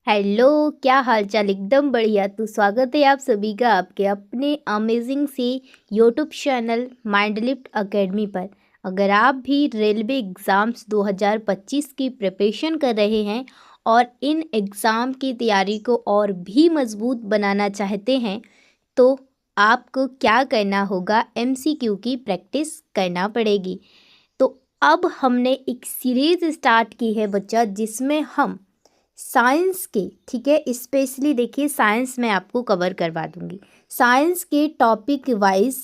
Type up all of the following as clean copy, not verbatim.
Hello, क्या हाल चाल? एकदम बढ़िया। तो स्वागत है आप सभी का आपके अपने अमेजिंग से YouTube channel mind lift academy पर। अगर आप भी रेलवे एग्ज़ाम्स 2025 की प्रिपरेशन कर रहे हैं और इन एग्ज़ाम की तैयारी को और भी मजबूत बनाना चाहते हैं तो आपको क्या करना होगा, एमसीक्यू की प्रैक्टिस करना पड़ेगी। तो अब हमने एक सीरीज़ स्टार्ट की है बच्चा, जिसमें हम साइंस के, ठीक है, स्पेशली देखिए साइंस में आपको कवर करवा दूंगी। साइंस के टॉपिक वाइज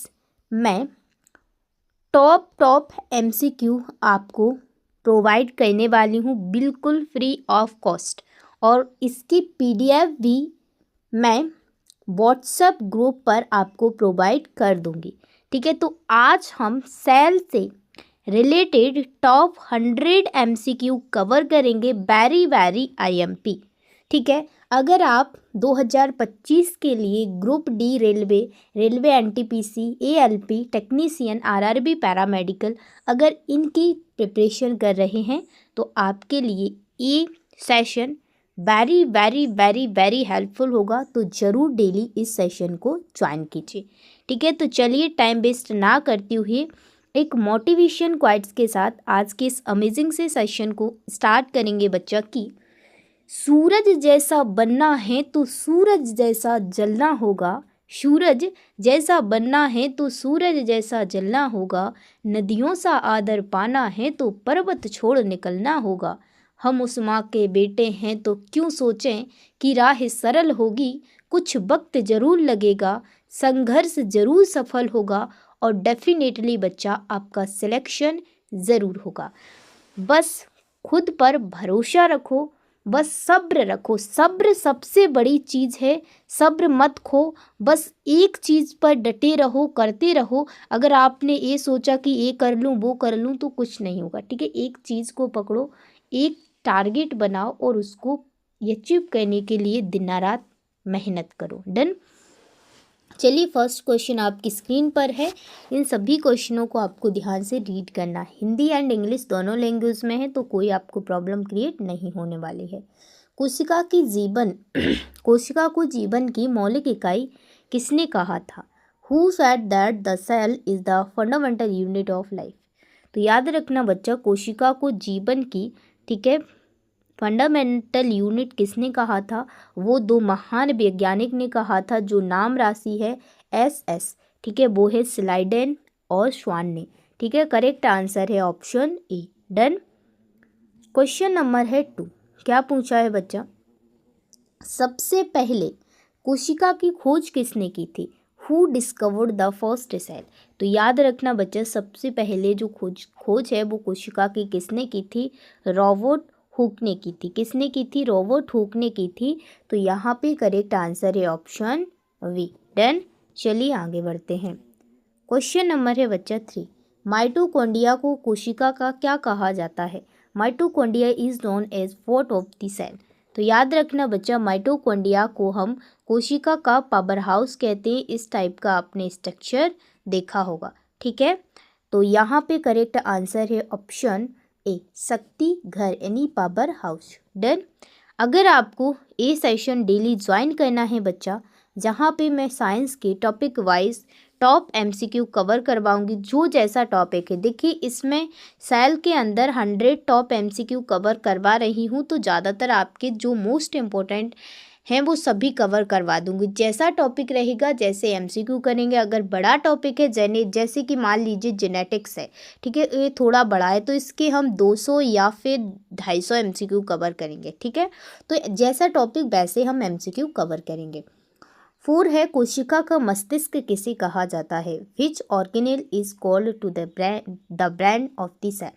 मैं टॉप एमसीक्यू आपको प्रोवाइड करने वाली हूँ, बिल्कुल फ्री ऑफ कॉस्ट। और इसकी पीडीएफ भी मैं व्हाट्सएप ग्रुप पर आपको प्रोवाइड कर दूंगी। ठीक है, तो आज हम सेल से रिलेटेड टॉप 100 एमसीक्यू कवर करेंगे, वेरी आईएमपी। ठीक है, अगर आप 2025 के लिए group D railway NTPC, ALP technician, RRB paramedical, अगर इनकी प्रिपरेशन कर रहे हैं तो आपके लिए ये सेशन वेरी हेल्पफुल होगा। तो ज़रूर डेली इस सेशन को ज्वाइन कीजिए। ठीक है, तो चलिए टाइम वेस्ट ना करते हुए एक मोटिवेशन क्वाइट्स के साथ आज के इस अमेजिंग से सेशन को स्टार्ट करेंगे बच्चा। कि सूरज जैसा बनना है तो सूरज जैसा जलना होगा, सूरज जैसा बनना है तो सूरज जैसा जलना होगा, नदियों सा आदर पाना है तो पर्वत छोड़ निकलना होगा। हम उस माँ के बेटे हैं तो क्यों सोचें कि राह सरल होगी, कुछ वक्त ज़रूर लगेगा, संघर्ष ज़रूर सफल होगा और डेफिनेटली बच्चा आपका सिलेक्शन ज़रूर होगा। बस खुद पर भरोसा रखो, बस सब्र रखो। सब्र सबसे बड़ी चीज़ है, सब्र मत खो। बस एक चीज़ पर डटे रहो, करते रहो। अगर आपने ये सोचा कि ये कर लूँ वो कर लूँ तो कुछ नहीं होगा। ठीक है, एक चीज़ को पकड़ो, एक टारगेट बनाओ और उसको अचीव करने के लिए दिन रात मेहनत करो। डन। चलिए, फर्स्ट क्वेश्चन आपकी स्क्रीन पर है। इन सभी क्वेश्चनों को आपको ध्यान से रीड करना है। हिंदी एंड इंग्लिश दोनों लैंग्वेज में है, तो कोई आपको प्रॉब्लम क्रिएट नहीं होने वाली है। कोशिका की जीवन कोशिका को जीवन की मौलिक इकाई किसने कहा था? Who said that the cell is the fundamental unit of life? तो याद रखना बच्चा, कोशिका को जीवन की, ठीक है, फंडामेंटल यूनिट किसने कहा था? वो दो महान वैज्ञानिक ने कहा था, जो नाम राशि है SS। ठीक है, वो है स्लाइडेन और श्वान ने। ठीक है, करेक्ट आंसर है ऑप्शन ए। डन। क्वेश्चन नंबर है 2। क्या पूछा है बच्चा? सबसे पहले कोशिका की खोज किसने की थी? Who discovered the first cell? तो याद रखना बच्चा, सबसे पहले जो खोज है वो कोशिका की किसने की थी? रॉबर्ट हुक ने की थी। किसने की थी? रॉबर्ट हुक ने की थी। तो यहाँ पे करेक्ट आंसर है ऑप्शन वी। डन। चलिए आगे बढ़ते हैं। क्वेश्चन नंबर है बच्चा 3। माइटोकॉन्ड्रिया को कोशिका का क्या कहा जाता है? Mitochondria is known as what of the cell? तो याद रखना बच्चा, माइटोकॉन्ड्रिया को हम कोशिका का पावर हाउस कहते हैं। इस टाइप का आपने स्ट्रक्चर देखा होगा। ठीक है, तो यहाँ पे करेक्ट आंसर है ऑप्शन ए, शक्ति घर यानी पावर हाउस। डन। अगर आपको ये सेशन डेली ज्वाइन करना है बच्चा, जहाँ पे मैं साइंस के topic wise top MCQ cover करवाऊंगी, जो जैसा टॉपिक है, देखिए इसमें सेल के अंदर 100 टॉप एमसीक्यू कवर करवा रही हूँ, तो ज़्यादातर आपके जो मोस्ट इम्पोर्टेंट हैं वो सभी कवर करवा दूंगी। जैसा टॉपिक रहेगा जैसे एमसीक्यू करेंगे। अगर बड़ा टॉपिक है, जैसे कि मान लीजिए जेनेटिक्स है, ठीक है, ये थोड़ा बड़ा है, तो इसके हम 200 या फिर 250 एमसीक्यू कवर करेंगे। ठीक है, तो जैसा टॉपिक वैसे हम एमसीक्यू कवर करेंगे। 4 है, कोशिका का मस्तिष्क किसे कहा जाता है? Which organelle is called to the brain of the cell?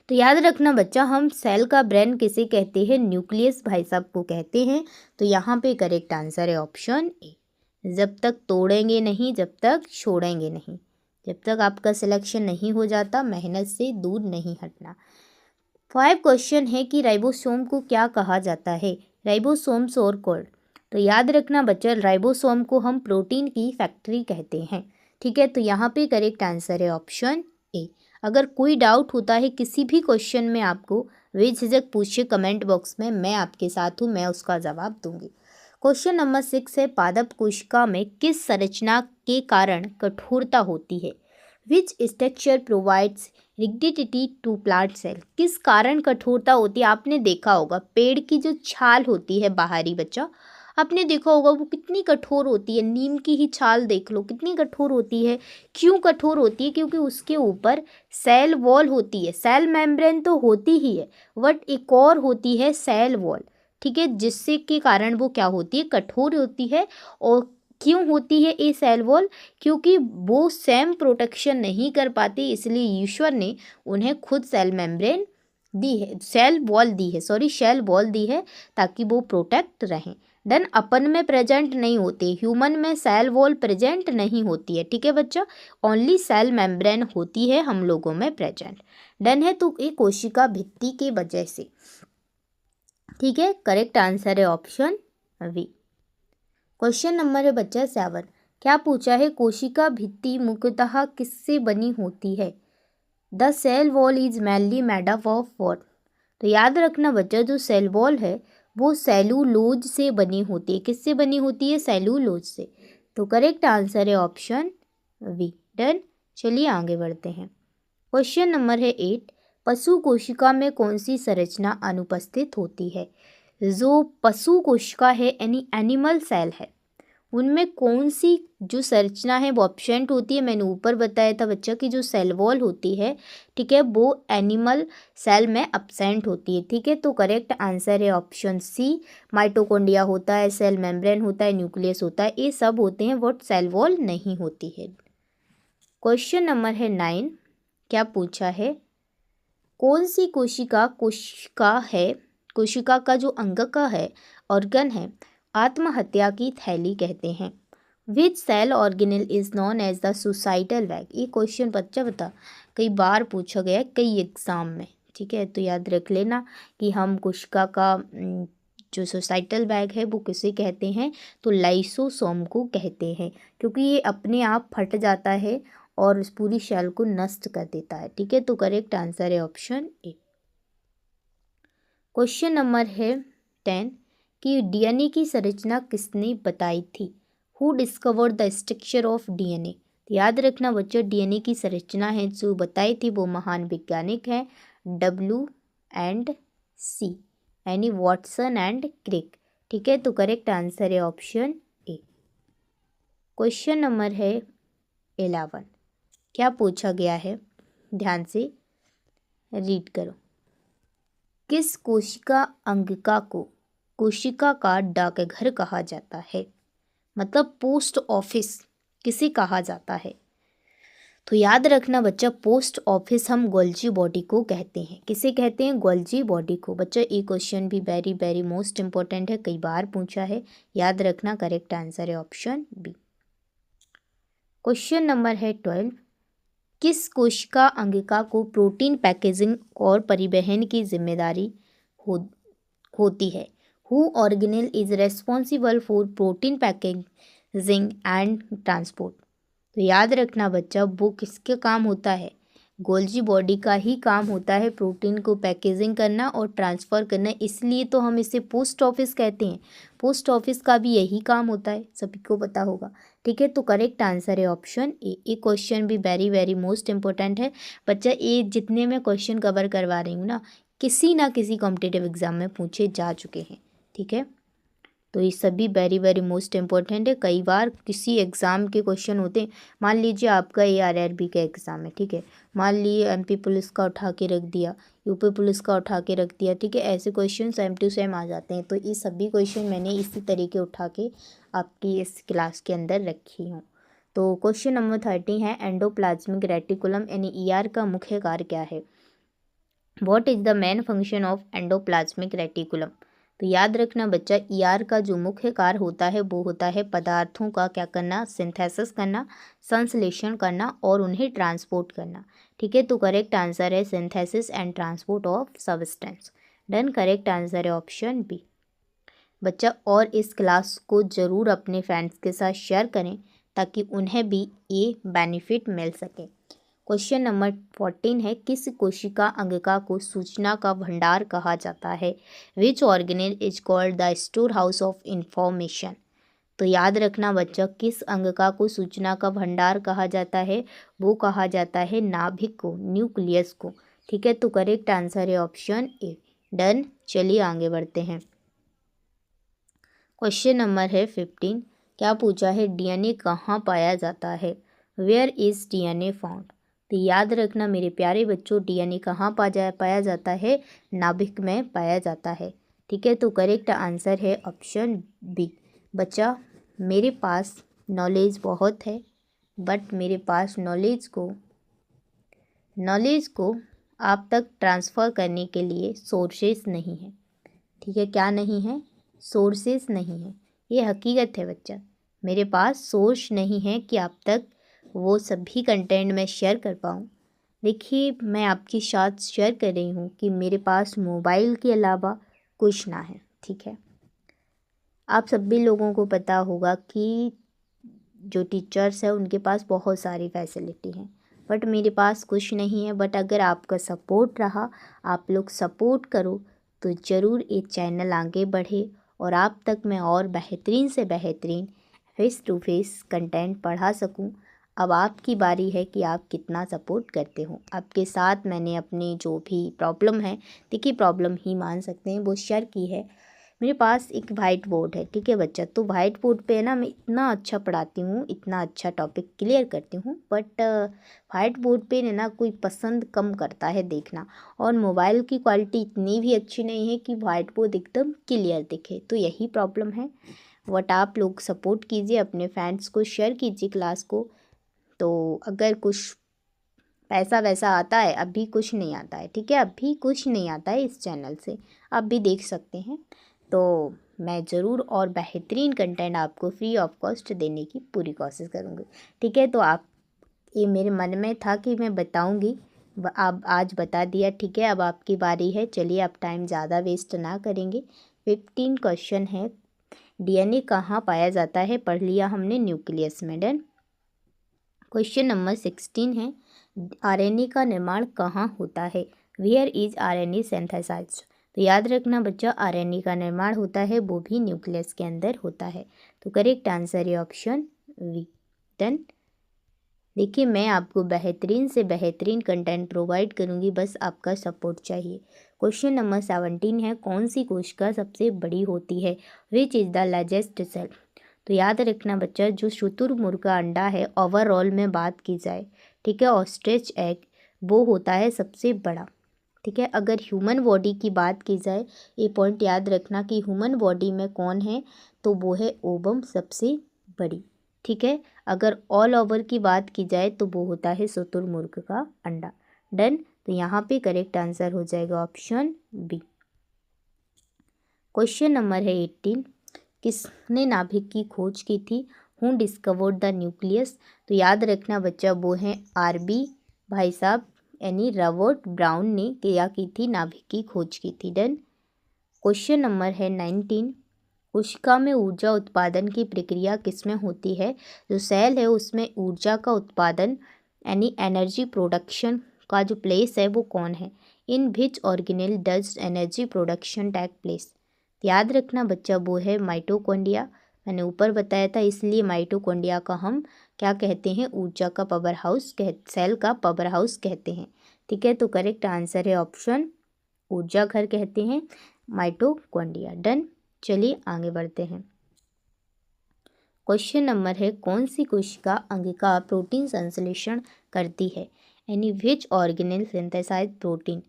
तो याद रखना बच्चा, हम सेल का ब्रेन किसे कहते हैं? न्यूक्लियस भाई साहब को कहते हैं। तो यहाँ पे करेक्ट आंसर है ऑप्शन ए। जब तक तोड़ेंगे नहीं, जब तक छोड़ेंगे नहीं, जब तक आपका सिलेक्शन नहीं हो जाता, मेहनत से दूर नहीं हटना। 5 क्वेश्चन है कि राइबोसोम को क्या कहा जाता है? राइबोसोम्स और कोल्ड? तो याद रखना बच्चा, राइबोसोम को हम प्रोटीन की फैक्ट्री कहते हैं। ठीक है, तो यहाँ पे करेक्ट आंसर है ऑप्शन ए। अगर कोई डाउट होता है किसी भी क्वेश्चन में आपको विच झिझक पूछिए कमेंट बॉक्स में, मैं आपके साथ हूँ, मैं उसका जवाब दूंगी। क्वेश्चन नंबर 6 है, पादप कोशिका में किस संरचना के कारण कठोरता होती है? Which structure provides rigidity to plant cell? किस कारण कठोरता होती है? आपने देखा होगा पेड़ की जो छाल होती है बाहरी, बच्चा आपने देखा होगा वो कितनी कठोर होती है। नीम की ही छाल देख लो कितनी कठोर होती है। क्यों कठोर होती है? क्योंकि उसके ऊपर सेल वॉल होती है। सेल मेम्ब्रेन तो होती ही है, बट एक और होती है सेल वॉल, ठीक है, जिससे के कारण वो क्या होती है, कठोर होती है। और क्यों होती है ये सेल वॉल? क्योंकि वो सेम प्रोटेक्शन नहीं कर पाती, इसलिए ईश्वर ने उन्हें खुद सेल मेम्ब्रेन दी है, सेल वॉल दी है, सॉरी सेल वॉल दी है, ताकि वो प्रोटेक्ट रहें। देन अपन में प्रेजेंट नहीं होते, ह्यूमन में सेल वॉल प्रेजेंट नहीं होती है, ठीक है बच्चा, ओनली सेल मेम्ब्रेन होती है हम लोगों में प्रेजेंट। डन है, तो ये कोशिका भित्ति के वजह से, ठीक है, करेक्ट आंसर है ऑप्शन वी। क्वेश्चन नंबर है बच्चा 7, क्या पूछा है, कोशिका भित्ति मुख्यतः किससे बनी होती है? The cell wall is mainly made up of what? तो याद रखना बच्चा, जो सेल वॉल है वो सेलुलोज से बनी होती है। किससे बनी होती है? सेलुलोज से। तो करेक्ट आंसर है ऑप्शन वी। डन, चलिए आगे बढ़ते हैं। क्वेश्चन नंबर है 8, पशु कोशिका में कौन सी संरचना अनुपस्थित होती है? जो पशु कोशिका है यानी एनिमल सेल है, उनमें कौन सी जो संरचना है वो एब्सेंट होती है? मैंने ऊपर बताया था बच्चा कि जो सेल वॉल होती है, ठीक है, वो एनिमल सेल में एब्सेंट होती है, ठीक है। तो करेक्ट आंसर है ऑप्शन सी। माइटोकॉन्ड्रिया होता है, सेल मेम्ब्रेन होता है, न्यूक्लियस होता है, ये सब होते हैं, बट सेल वॉल नहीं होती है। क्वेश्चन नंबर है 9, क्या पूछा है, कौन सी कोशिका है, कोशिका का जो अंग का है, ऑर्गन है, आत्महत्या की थैली कहते हैं? Which cell organelle is known as the suicidal bag? ये क्वेश्चन बच्चा बता कई बार पूछा गया है कई एग्जाम में, ठीक है, तो याद रख लेना कि हम कोशिका का जो सुसाइटल बैग है वो किसे कहते हैं? तो लाइसोसोम को कहते हैं, क्योंकि ये अपने आप फट जाता है और उस पूरी सेल को नष्ट कर देता है, ठीक है। तो करेक्ट आंसर है ऑप्शन ए। क्वेश्चन नंबर है 10 कि डीएनए की संरचना किसने बताई थी? Who discovered the structure of DNA? याद रखना बच्चों, डीएनए की संरचना है जो बताई थी वो महान वैज्ञानिक हैं WC यानी वॉटसन एंड क्रिक, ठीक है। तो करेक्ट आंसर है ऑप्शन ए। क्वेश्चन नंबर है 11, क्या पूछा गया है, ध्यान से रीड करो। किस कोशिका अंगिका को कोशिका का डाकघर कहा जाता है? मतलब पोस्ट ऑफिस किसे कहा जाता है? तो याद रखना बच्चा, पोस्ट ऑफिस हम गोल्जी बॉडी को कहते हैं। किसे कहते हैं? गोल्जी बॉडी को। बच्चा ये क्वेश्चन भी वेरी वेरी मोस्ट इंपॉर्टेंट है, कई बार पूछा है, याद रखना। करेक्ट आंसर है ऑप्शन बी। क्वेश्चन नंबर है 12, किस कोशिका अंगिका को प्रोटीन पैकेजिंग और परिवहन की जिम्मेदारी होती है? Who organelle is responsible for protein packaging and transport? तो याद रखना बच्चा, वो किसका काम होता है? गोल्जी बॉडी का ही काम होता है प्रोटीन को पैकेजिंग करना और ट्रांसफ़र करना, इसलिए तो हम इसे पोस्ट ऑफिस कहते हैं। पोस्ट ऑफिस का भी यही काम होता है, सभी को पता होगा, ठीक है। तो करेक्ट आंसर है ऑप्शन ए। ये क्वेश्चन भी वेरी वेरी मोस्ट इंपॉर्टेंट है बच्चा। ये जितने मैं क्वेश्चन कवर करवा रही हूँ ना किसी कॉम्पिटिटिव एग्जाम में पूछे जा चुके हैं, ठीक है। तो ये सभी वेरी वेरी मोस्ट इम्पोर्टेंट है, कई बार किसी एग्ज़ाम के क्वेश्चन होते हैं। मान लीजिए आपका ARRB का एग्ज़ाम है, ठीक है, मान लीजिए MP पुलिस का उठा के रख दिया, UP पुलिस का उठा के रख दिया, ठीक है, ऐसे क्वेश्चन सेम टू सेम आ जाते हैं। तो ये सभी क्वेश्चन मैंने इसी तरीके उठा के आपकी इस क्लास के अंदर रखी हूँ। तो क्वेश्चन नंबर 30 है, एंडोप्लाज्मिक रेटिकुलम यानी ER का मुख्य कार्य क्या है? What is the main function of endoplasmic reticulum? तो याद रखना बच्चा, ER का जो मुख्य कार्य होता है वो होता है पदार्थों का क्या करना? सिंथेसिस करना, संश्लेषण करना और उन्हें ट्रांसपोर्ट करना, ठीक है। तो करेक्ट आंसर है synthesis and transport of substance. Done, correct answer है ऑप्शन बी। बच्चा, और इस क्लास को ज़रूर अपने फ्रेंड्स के साथ शेयर करें ताकि उन्हें भी ये बेनिफिट मिल सके। क्वेश्चन नंबर 14 है, किस कोशिका अंगिका को सूचना का भंडार कहा जाता है? Which organelle is called the store house of information? तो याद रखना बच्चा, किस अंगिका को सूचना का भंडार कहा जाता है? वो कहा जाता है नाभिक को, न्यूक्लियस को। ठीक है, तो करेक्ट आंसर है ऑप्शन ए। डन, चलिए आगे बढ़ते हैं। क्वेश्चन नंबर है 15, क्या पूछा है? डीएनए कहाँ पाया जाता है? Where is DNA found? तो याद रखना मेरे प्यारे बच्चों, डीएनए कहाँ पाया जाता है? नाभिक में पाया जाता है। ठीक है, तो करेक्ट आंसर है ऑप्शन बी। बच्चा, मेरे पास नॉलेज बहुत है, बट मेरे पास नॉलेज को आप तक ट्रांसफ़र करने के लिए सोर्सेस नहीं है। ठीक है, क्या नहीं है? सोर्सेस नहीं है, ये हकीकत है बच्चा। मेरे पास सोर्स नहीं है कि आप तक वो सभी कंटेंट मैं शेयर कर पाऊँ। देखिए, मैं आपके साथ शेयर कर रही हूँ कि मेरे पास मोबाइल के अलावा कुछ ना है। ठीक है, आप सभी लोगों को पता होगा कि जो टीचर्स हैं उनके पास बहुत सारी फैसिलिटी हैं, बट मेरे पास कुछ नहीं है। बट अगर आपका सपोर्ट रहा, आप लोग सपोर्ट करो, तो ज़रूर ये चैनल आगे बढ़े और आप तक मैं और बेहतरीन से बेहतरीन फेस टू फेस कंटेंट पढ़ा सकूं। अब आपकी बारी है कि आप कितना सपोर्ट करते हो। आपके साथ मैंने अपनी जो भी प्रॉब्लम है, देखिए प्रॉब्लम ही मान सकते हैं, वो शेयर की है। मेरे पास एक वाइट बोर्ड है। ठीक है बच्चा, तो वाइट बोर्ड पे ना मैं इतना अच्छा पढ़ाती हूँ, इतना अच्छा टॉपिक क्लियर करती हूँ, बट वाइट बोर्ड पे ना कोई पसंद कम करता है देखना। और मोबाइल की क्वालिटी इतनी भी अच्छी नहीं है कि वाइट बोर्ड एकदम क्लियर दिखे, तो यही प्रॉब्लम है। बट आप लोग सपोर्ट कीजिए, अपने फ्रेंड्स को शेयर कीजिए क्लास को। तो अगर कुछ पैसा वैसा आता है, अभी कुछ नहीं आता है। ठीक है, अभी कुछ नहीं आता है इस चैनल से, आप भी देख सकते हैं। तो मैं ज़रूर और बेहतरीन कंटेंट आपको फ्री ऑफ कॉस्ट देने की पूरी कोशिश करूँगी। ठीक है, तो आप, ये मेरे मन में था कि मैं बताऊँगी, अब आज बता दिया। ठीक है, अब आपकी बारी है। चलिए, आप टाइम ज़्यादा वेस्ट ना करेंगे। 15 क्वेश्चन है, डीएनए कहाँ पाया जाता है? पढ़ लिया हमने, न्यूक्लियस में। डन। क्वेश्चन नंबर 16 है, आरएनए का निर्माण कहाँ होता है? Where is RNA synthesized? तो याद रखना बच्चा, आरएनए का निर्माण होता है वो भी न्यूक्लियस के अंदर होता है। तो करेक्ट आंसर है ऑप्शन वी। डन। देखिए, मैं आपको बेहतरीन से बेहतरीन कंटेंट प्रोवाइड करूंगी, बस आपका सपोर्ट चाहिए। क्वेश्चन नंबर 17 है, कौन सी कोशिका सबसे बड़ी होती है? Which is the largest cell? तो याद रखना बच्चा, जो शुतुरमुर्ग का अंडा है, ओवरऑल में बात की जाए, ठीक है, ऑस्ट्रिच एग, वो होता है सबसे बड़ा। ठीक है, अगर ह्यूमन बॉडी की बात की जाए, ये पॉइंट याद रखना कि ह्यूमन बॉडी में कौन है, तो वो है ओवम, सबसे बड़ी। ठीक है, अगर ऑल ओवर की बात की जाए तो वो होता है शुतुरमुर्ग का अंडा। डन। तो यहाँ पे करेक्ट आंसर हो जाएगा ऑप्शन बी। क्वेश्चन नंबर है 18, किसने नाभिक की खोज की थी? Who discovered the nucleus? तो याद रखना बच्चा, वो हैं आरबी भाई साहब, यानी रॉबर्ट ब्राउन ने क्या की थी? नाभिक की खोज की थी। डन। क्वेश्चन नंबर है 19, कोशिका में ऊर्जा उत्पादन की प्रक्रिया किसमें होती है? जो सेल है उसमें ऊर्जा का उत्पादन यानी एनर्जी प्रोडक्शन का जो प्लेस है वो कौन है? In which organelle does energy production take place? याद रखना बच्चा, वो है माइटोकॉन्ड्रिया। मैंने ऊपर बताया था, इसलिए माइटोकॉन्ड्रिया का हम क्या कहते हैं? ऊर्जा का पावर हाउस सेल का पावर हाउस कहते हैं। ठीक है, तो करेक्ट आंसर है ऑप्शन, ऊर्जा घर कहते हैं माइटोकॉन्ड्रिया। डन। चलिए आगे बढ़ते हैं। क्वेश्चन नंबर है, कौन सी कोशिका अंगिका प्रोटीन संश्लेषण करती है? यानी विच ऑर्गेनेल सिंथेसाइज प्रोटीन?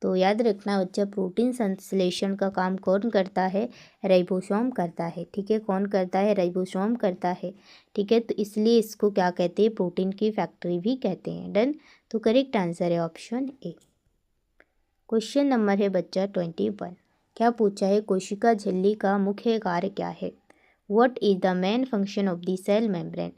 तो याद रखना बच्चा, प्रोटीन संश्लेषण का काम कौन करता है? राइबोसोम करता है। ठीक है, कौन करता है? राइबोसोम करता है। ठीक है, तो इसलिए इसको क्या कहते हैं? प्रोटीन की फैक्ट्री भी कहते हैं। डन। तो करेक्ट आंसर है ऑप्शन ए। क्वेश्चन नंबर है बच्चा 21, क्या पूछा है? कोशिका झिल्ली का मुख्य कार्य क्या है? What is the main function of the cell membrane?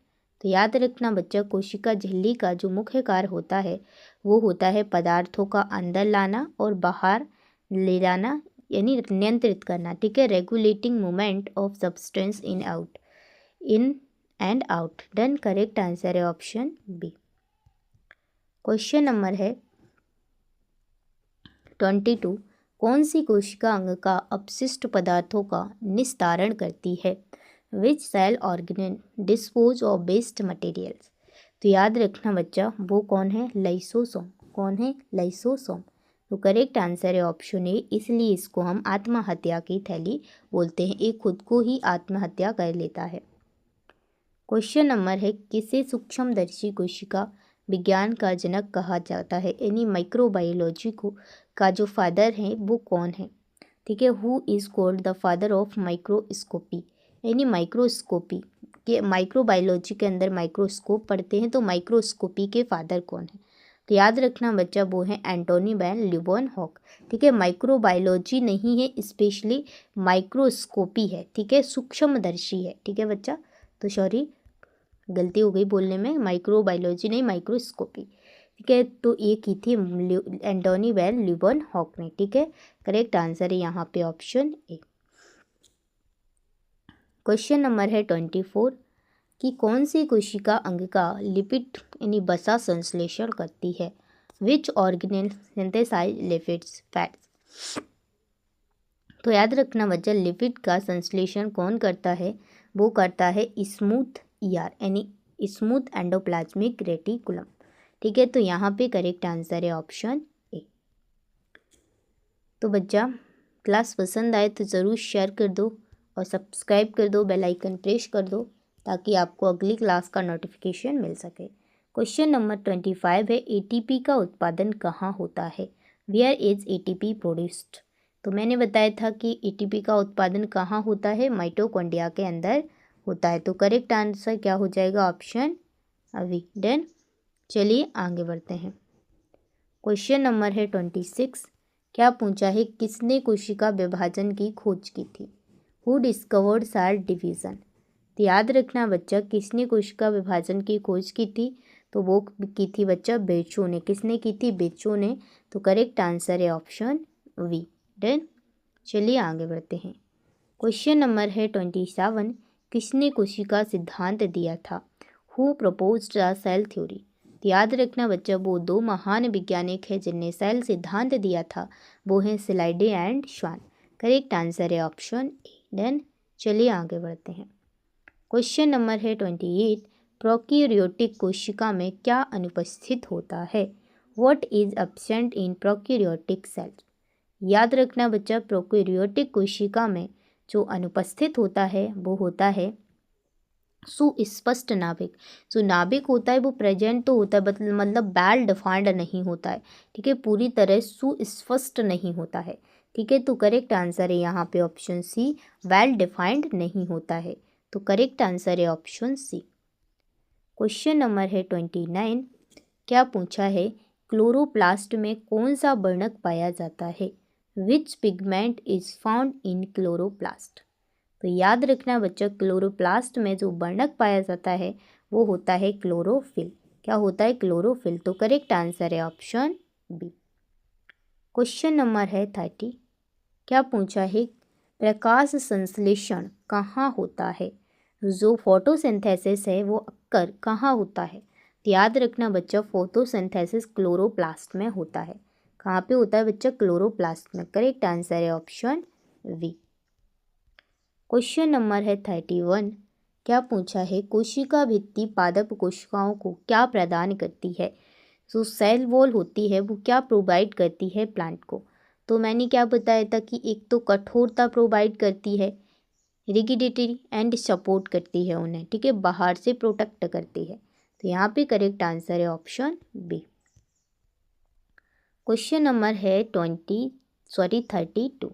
तो याद रखना बच्चा, कोशिका झिल्ली का जो मुख्य कार्य होता है वो होता है पदार्थों का अंदर लाना और बाहर ले जाना, यानी नियंत्रित करना। ठीक है, regulating movement of substance in and out. Done. Correct answer है ऑप्शन बी। क्वेश्चन नंबर है 22। कौन सी कोशिका अंग का अपशिष्ट पदार्थों का निस्तारण करती है? Which cell organ dispose of waste materials? तो याद रखना बच्चा, वो कौन है? लाइसोसोम। कौन है? लाइसोसोम। तो करेक्ट आंसर है ऑप्शन ए। इसलिए इसको हम आत्महत्या की थैली बोलते हैं। ये खुद को ही आत्महत्या कर लेता है। क्वेश्चन नंबर है किसे सूक्ष्मदर्शी कोशिका विज्ञान का जनक कहा जाता है? यानी माइक्रोबायोलॉजी को का जो फादर है वो कौन है? ठीक है, who is called the father of microscopy? यानी माइक्रोस्कोपी के, माइक्रोबायोलॉजी के अंदर माइक्रोस्कोप पढ़ते हैं, तो माइक्रोस्कोपी के फादर कौन है? तो याद रखना बच्चा, वो है एंटोनी वैन ल्यूवेनहॉक। ठीक है, माइक्रोबायोलॉजी नहीं है, स्पेशली माइक्रोस्कोपी है। ठीक है, सूक्ष्मदर्शी है। ठीक है बच्चा, तो सॉरी गलती हो गई बोलने में, माइक्रोबायोलॉजी नहीं माइक्रोस्कोपी। ठीक है, तो ये की थी एंटोनी वैन ल्यूवेनहॉक ने। ठीक है, करेक्ट आंसर है यहाँ पे ऑप्शन ए। क्वेश्चन नंबर है 24 कि कौन सी कोशिका अंग का लिपिड यानी वसा संश्लेषण करती है? Which organelle synthesize lipids fats? तो याद रखना बच्चा, लिपिड का संश्लेषण कौन करता है? वो करता है स्मूथ ईआर यानी स्मूथ एंडोप्लाज्मिक रेटिकुलम। ठीक है, तो यहाँ पे करेक्ट आंसर है ऑप्शन ए। तो बच्चा क्लास पसंद आए तो ज़रूर शेयर कर दो और सब्सक्राइब कर दो, बेल आइकन प्रेस कर दो ताकि आपको अगली क्लास का नोटिफिकेशन मिल सके। क्वेश्चन नंबर 25 है एटीपी का उत्पादन कहाँ होता है? Where is ATP produced? तो मैंने बताया था कि एटीपी का उत्पादन कहाँ होता है? माइटोकॉन्ड्रिया के अंदर होता है। तो करेक्ट आंसर क्या हो जाएगा? ऑप्शन अभी। डन, चलिए आगे बढ़ते हैं। क्वेश्चन नंबर है 26। क्या पूछा है? किसने कोशिका विभाजन की खोज की थी? Who discovered cell division? तो याद रखना बच्चा, किसने कोशिका विभाजन की खोज की थी? तो वो की थी बच्चा बेचो ने। किसने की थी? बेचो ने। तो करेक्ट आंसर है ऑप्शन वी। डन, चलिए आगे बढ़ते हैं। क्वेश्चन नंबर है 27। किसने कोशिका सिद्धांत दिया था? Who proposed the cell theory? तो याद रखना बच्चा, वो दो महान वैज्ञानिक हैं जिनने सेल सिद्धांत दिया था, वो हैं स्लाइडे एंड श्वान। करेक्ट आंसर है ऑप्शन ए। डन, चलिए आगे बढ़ते हैं। क्वेश्चन नंबर है 28। प्रोकैरियोटिक कोशिका में क्या अनुपस्थित होता है? What is absent in prokaryotic cell? याद रखना बच्चा, प्रोकैरियोटिक कोशिका में जो अनुपस्थित होता है वो होता है सुस्पष्ट नाभिक। जो नाभिक होता है वो प्रेजेंट तो होता है, मतलब वेल डिफाइंड नहीं होता है। ठीक है, पूरी तरह सुस्पष्ट नहीं होता है। ठीक है, तो करेक्ट आंसर है यहाँ पे ऑप्शन सी, वेल डिफाइंड नहीं होता है। तो करेक्ट आंसर है ऑप्शन सी। क्वेश्चन नंबर है 29। क्या पूछा है? क्लोरोप्लास्ट में कौन सा वर्णक पाया जाता है? Which pigment is found in chloroplast? तो याद रखना बच्चा, क्लोरोप्लास्ट में जो वर्णक पाया जाता है वो होता है क्लोरोफिल। क्या होता है? क्लोरोफिल। तो करेक्ट आंसर है ऑप्शन बी। क्वेश्चन नंबर है 30। क्या पूछा है? प्रकाश संश्लेषण कहाँ होता है? जो फोटोसिंथेसिस है वो अक्सर कहाँ होता है? तो याद रखना बच्चा, फोटोसिंथेसिस क्लोरोप्लास्ट में होता है। कहाँ पे होता है बच्चा? क्लोरोप्लास्ट में। करेक्ट आंसर है ऑप्शन वी। क्वेश्चन नंबर है 31। क्या पूछा है? कोशिका भित्ति पादप कोशिकाओं को क्या प्रदान करती है? जो सेल वॉल होती है वो क्या प्रोवाइड करती है प्लांट को? तो मैंने क्या बताया था कि एक तो कठोरता प्रोवाइड करती है, रिगिडिटी एंड सपोर्ट करती है उन्हें। ठीक है, बाहर से प्रोटेक्ट करती है। तो यहाँ पे करेक्ट आंसर है ऑप्शन बी। क्वेश्चन नंबर है 32।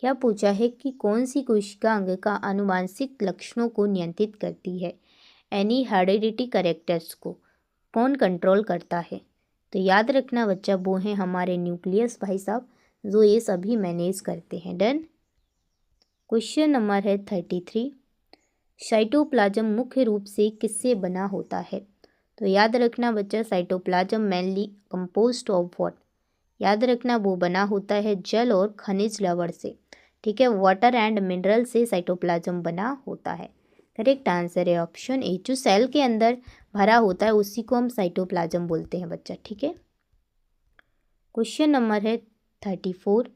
क्या पूछा है कि कौन सी कोशिका अंग का आनुवांशिक लक्षणों को नियंत्रित करती है? एनी हेरिडिटी कैरेक्टर्स को कौन कंट्रोल करता है? तो याद रखना बच्चा, वो हैं हमारे न्यूक्लियस भाई साहब, जो ये सभी मैनेज करते हैं। डन। क्वेश्चन नंबर है 33। साइटोप्लाज्म मुख्य रूप से किससे बना होता है? तो याद रखना बच्चा, cytoplasm mainly composed of what? याद रखना, वो बना होता है जल और खनिज लवण से। ठीक है, वाटर एंड मिनरल से साइटोप्लाज्म बना होता है। करेक्ट आंसर है ऑप्शन ए। जो सेल के अंदर भरा होता है उसी को हम साइटोप्लाज्म बोलते हैं बच्चा, ठीक है। क्वेश्चन नंबर है 34।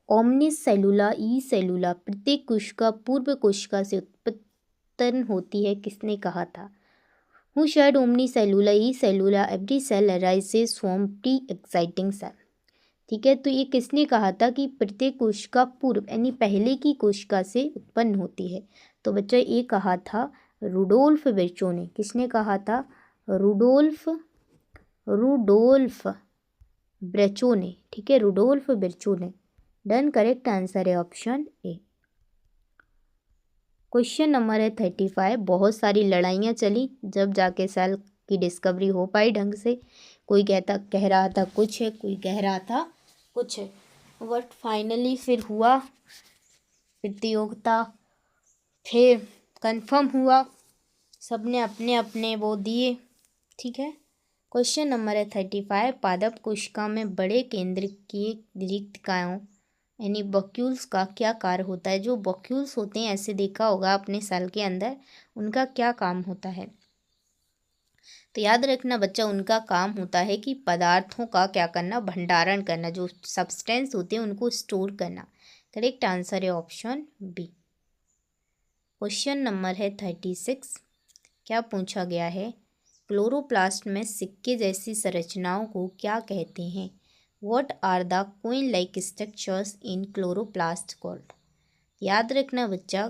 ओमनिस सेलुला ई सेलुला प्रत्येक कोशिका पूर्व कोशिका से उत्पन्न होती है, किसने कहा था? हु शेड ओमनी सेलुला ई सेलुला every cell arises from pre existing cell. ठीक है, तो ये किसने कहा था कि प्रत्येक कोशिका पूर्व यानी पहले की कोशिका से उत्पन्न होती है? तो बच्चा ये कहा था रुडोल्फ विर्चो ने। किसने कहा था? रुडोल्फ ब्रेचो ने, ठीक है, रुडोल्फ बिर्चो ने। डन, करेक्ट आंसर है ऑप्शन ए। क्वेश्चन नंबर है 35। बहुत सारी लड़ाइयाँ चली जब जाके सेल की डिस्कवरी हो पाई ढंग से। कोई कह रहा था कुछ है, कोई कह रहा था कुछ है, बट फाइनली फिर हुआ प्रतियोगिता, फिर कंफर्म हुआ, सबने अपने अपने वो दिए, ठीक है। क्वेश्चन नंबर है 35। पादप कोशिका में बड़े केंद्र की रिक्तकायों यानी बॉक्यूल्स का क्या कार्य होता है? जो बॉक्यूल्स होते हैं, ऐसे देखा होगा अपने सेल के अंदर, उनका क्या काम होता है? तो याद रखना बच्चा, उनका काम होता है कि पदार्थों का क्या करना, भंडारण करना, जो सब्सटेंस होते हैं उनको स्टोर करना। करेक्ट आंसर है ऑप्शन बी। क्वेश्चन नंबर है 36। क्या पूछा गया है? क्लोरोप्लास्ट में सिक्के जैसी संरचनाओं को क्या कहते हैं? What are the coin like structures in chloroplast called? याद रखना बच्चा,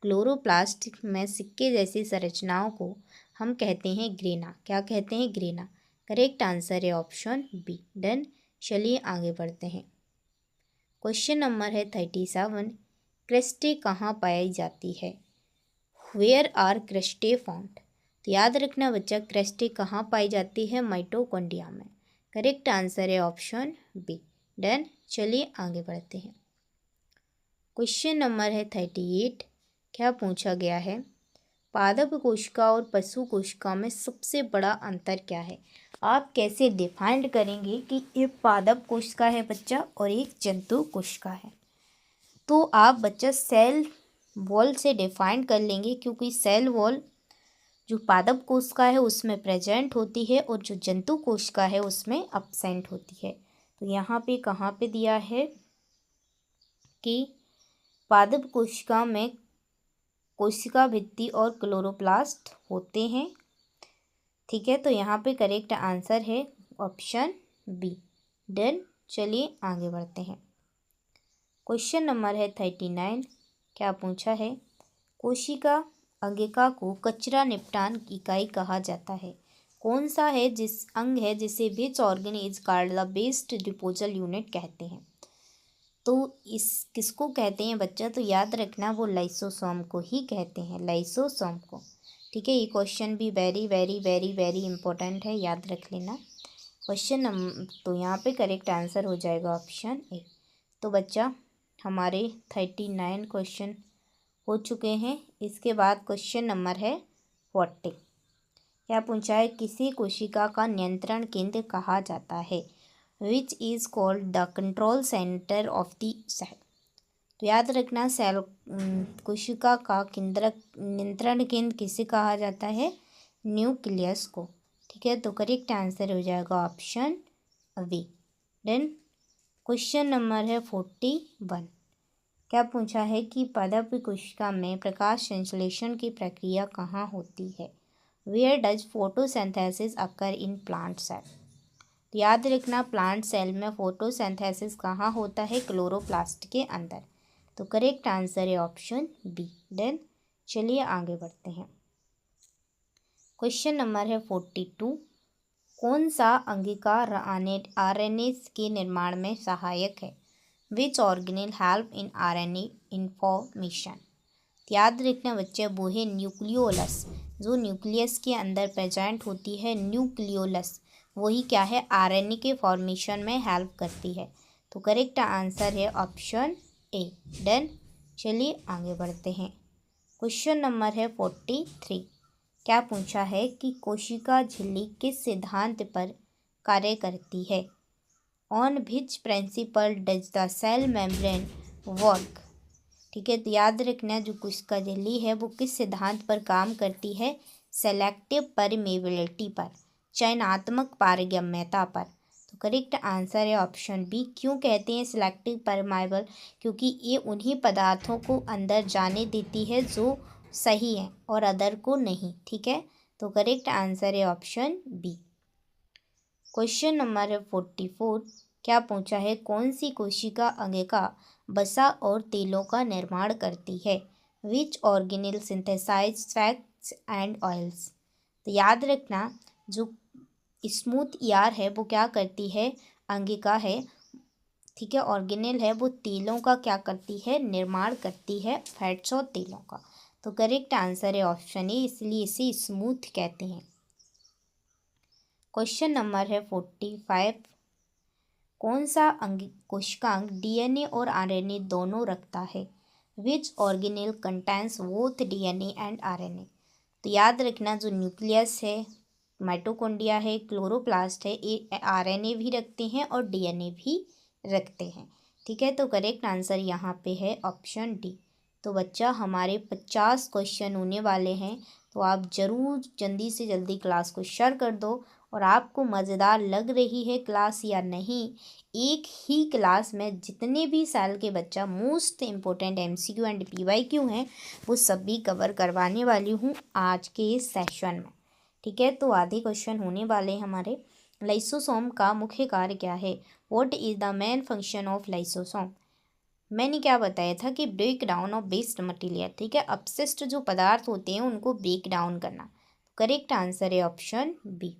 क्लोरोप्लास्ट में सिक्के जैसी संरचनाओं को हम कहते हैं ग्रेना। क्या कहते हैं? ग्रेना। करेक्ट आंसर है ऑप्शन बी। डन, चलिए आगे बढ़ते हैं। क्वेश्चन नंबर है 37। क्रेस्टे कहाँ पाई जाती है? Where are cristae found? तो याद रखना बच्चा, क्रेस्टे कहाँ पाई जाती है? माइटोकॉन्ड्रिया में। करेक्ट आंसर है ऑप्शन बी। डन, चलिए आगे बढ़ते हैं। क्वेश्चन नंबर है 38। क्या पूछा गया है? पादप कोशिका और पशु कोशिका में सबसे बड़ा अंतर क्या है? आप कैसे डिफाइंड करेंगे कि ये पादप कोशिका है बच्चा और एक जंतु कोशिका है? तो आप बच्चा सेल वॉल से डिफाइंड कर लेंगे, क्योंकि सेल वॉल जो पादप कोशिका है उसमें प्रेजेंट होती है और जो जंतु कोशिका है उसमें अब्सेंट होती है। तो यहाँ पे कहाँ पे दिया है कि पादप कोशिका में कोशिका भित्ति और क्लोरोप्लास्ट होते हैं, ठीक है। तो यहाँ पे करेक्ट आंसर है ऑप्शन बी। डन, चलिए आगे बढ़ते हैं। क्वेश्चन नंबर है 39। क्या पूछा है? कोशिका अंगिका को कचरा निपटान इकाई कहा जाता है। कौन सा है जिस अंग है जिसे which organ is called the waste disposal unit कहते हैं? तो इस किसको कहते हैं बच्चा? तो याद रखना, वो लाइसोसोम को ही कहते हैं, लाइसोसोम को, ठीक है। ये क्वेश्चन भी very very very very important है, याद रख लेना। क्वेश्चन नंबर, तो यहाँ पे करेक्ट आंसर हो जाएगा ऑप्शन ए। तो बच्चा हमारे 39 क्वेश्चन हो चुके हैं। इसके बाद क्वेश्चन नंबर है 40। क्या पूछा है? किसी कोशिका का नियंत्रण केंद्र कहा जाता है? Which is called the control centre of the cell. तो याद रखना, सेल कोशिका का नियंत्रण केंद्र किसे कहा जाता है? न्यूक्लियस को, ठीक है। तो करेक्ट आंसर हो जाएगा option B. Then question number है 41। क्या पूछा है कि पादप कोशिका में प्रकाश संश्लेषण की प्रक्रिया कहाँ होती है? Where does photosynthesis occur in plant cell. याद रखना, प्लांट सेल में फोटोसिंथेसिस कहाँ होता है? क्लोरोप्लास्ट के अंदर। तो करेक्ट आंसर है ऑप्शन बी। देन चलिए आगे बढ़ते हैं। क्वेश्चन नंबर है 42। कौन सा अंगिका आरएनए के निर्माण में सहायक है? Which organelle help in RNA information. याद रखना बच्चे, वो है न्यूक्लियोलस। जो न्यूक्लियस के अंदर प्रेजेंट होती है न्यूक्लियोलस, वही क्या है? आरएनए के फॉर्मेशन में हेल्प करती है। तो करेक्ट आंसर है ऑप्शन ए। डन, चलिए आगे बढ़ते हैं। क्वेश्चन नंबर है 43। क्या पूछा है कि कोशिका झिल्ली किस सिद्धांत पर कार्य करती है? On which principle does the cell membrane work? ठीक है। तो याद रखना जो कोशिका झिल्ली है वो किस सिद्धांत पर काम करती है, सेलेक्टिव परमेबिलिटी पर, चयनात्मक पारगम्यता पर। तो करेक्ट आंसर है ऑप्शन बी। क्यों कहते हैं सिलेक्टिव परमेबल, क्योंकि ये उन्हीं पदार्थों को अंदर जाने देती है जो सही है और अदर को नहीं, ठीक है। तो करेक्ट आंसर है ऑप्शन बी। क्वेश्चन नंबर है 44। क्या पूछा है, कौन सी कोशिका अंगिका वसा और तेलों का निर्माण करती है, which organelle synthesize fats and oils. तो याद रखना जो स्मूथ ईआर है वो क्या करती है, अंगिका है, ठीक है, ऑर्गेनेल है, वो तेलों का क्या करती है, निर्माण करती है, फैट्स और तेलों का। तो करेक्ट आंसर है ऑप्शन ए, इसलिए इसे स्मूथ कहते हैं। क्वेश्चन नंबर है 45। कौन सा कोशिकांग डीएनए और आरएनए दोनों रखता है, which organelle contains both DNA and RNA. तो याद रखना जो न्यूक्लियस है, माइटोकॉन्ड्रिया है, क्लोरोप्लास्ट है, ये आरएनए भी रखते हैं और डीएनए भी रखते हैं, ठीक है। तो करेक्ट आंसर यहाँ पे है ऑप्शन डी। तो बच्चा हमारे 50 क्वेश्चन होने वाले हैं, तो आप ज़रूर जल्दी से जल्दी क्लास को शेयर कर दो। और आपको मज़ेदार लग रही है क्लास या नहीं, एक ही क्लास में जितने भी साल के बच्चा most important MCQ and PYQ हैं वो सभी कवर करवाने वाली हूँ आज के इस सेशन में, ठीक है। तो आधे क्वेश्चन होने वाले हैं हमारे। लाइसोसोम का मुख्य कार्य क्या है, what is the main function of lysosome. मैंने क्या बताया था कि break down of waste material, ठीक है, अपशिष्ट जो पदार्थ होते हैं उनको ब्रेक डाउन करना। करेक्ट आंसर है ऑप्शन बी।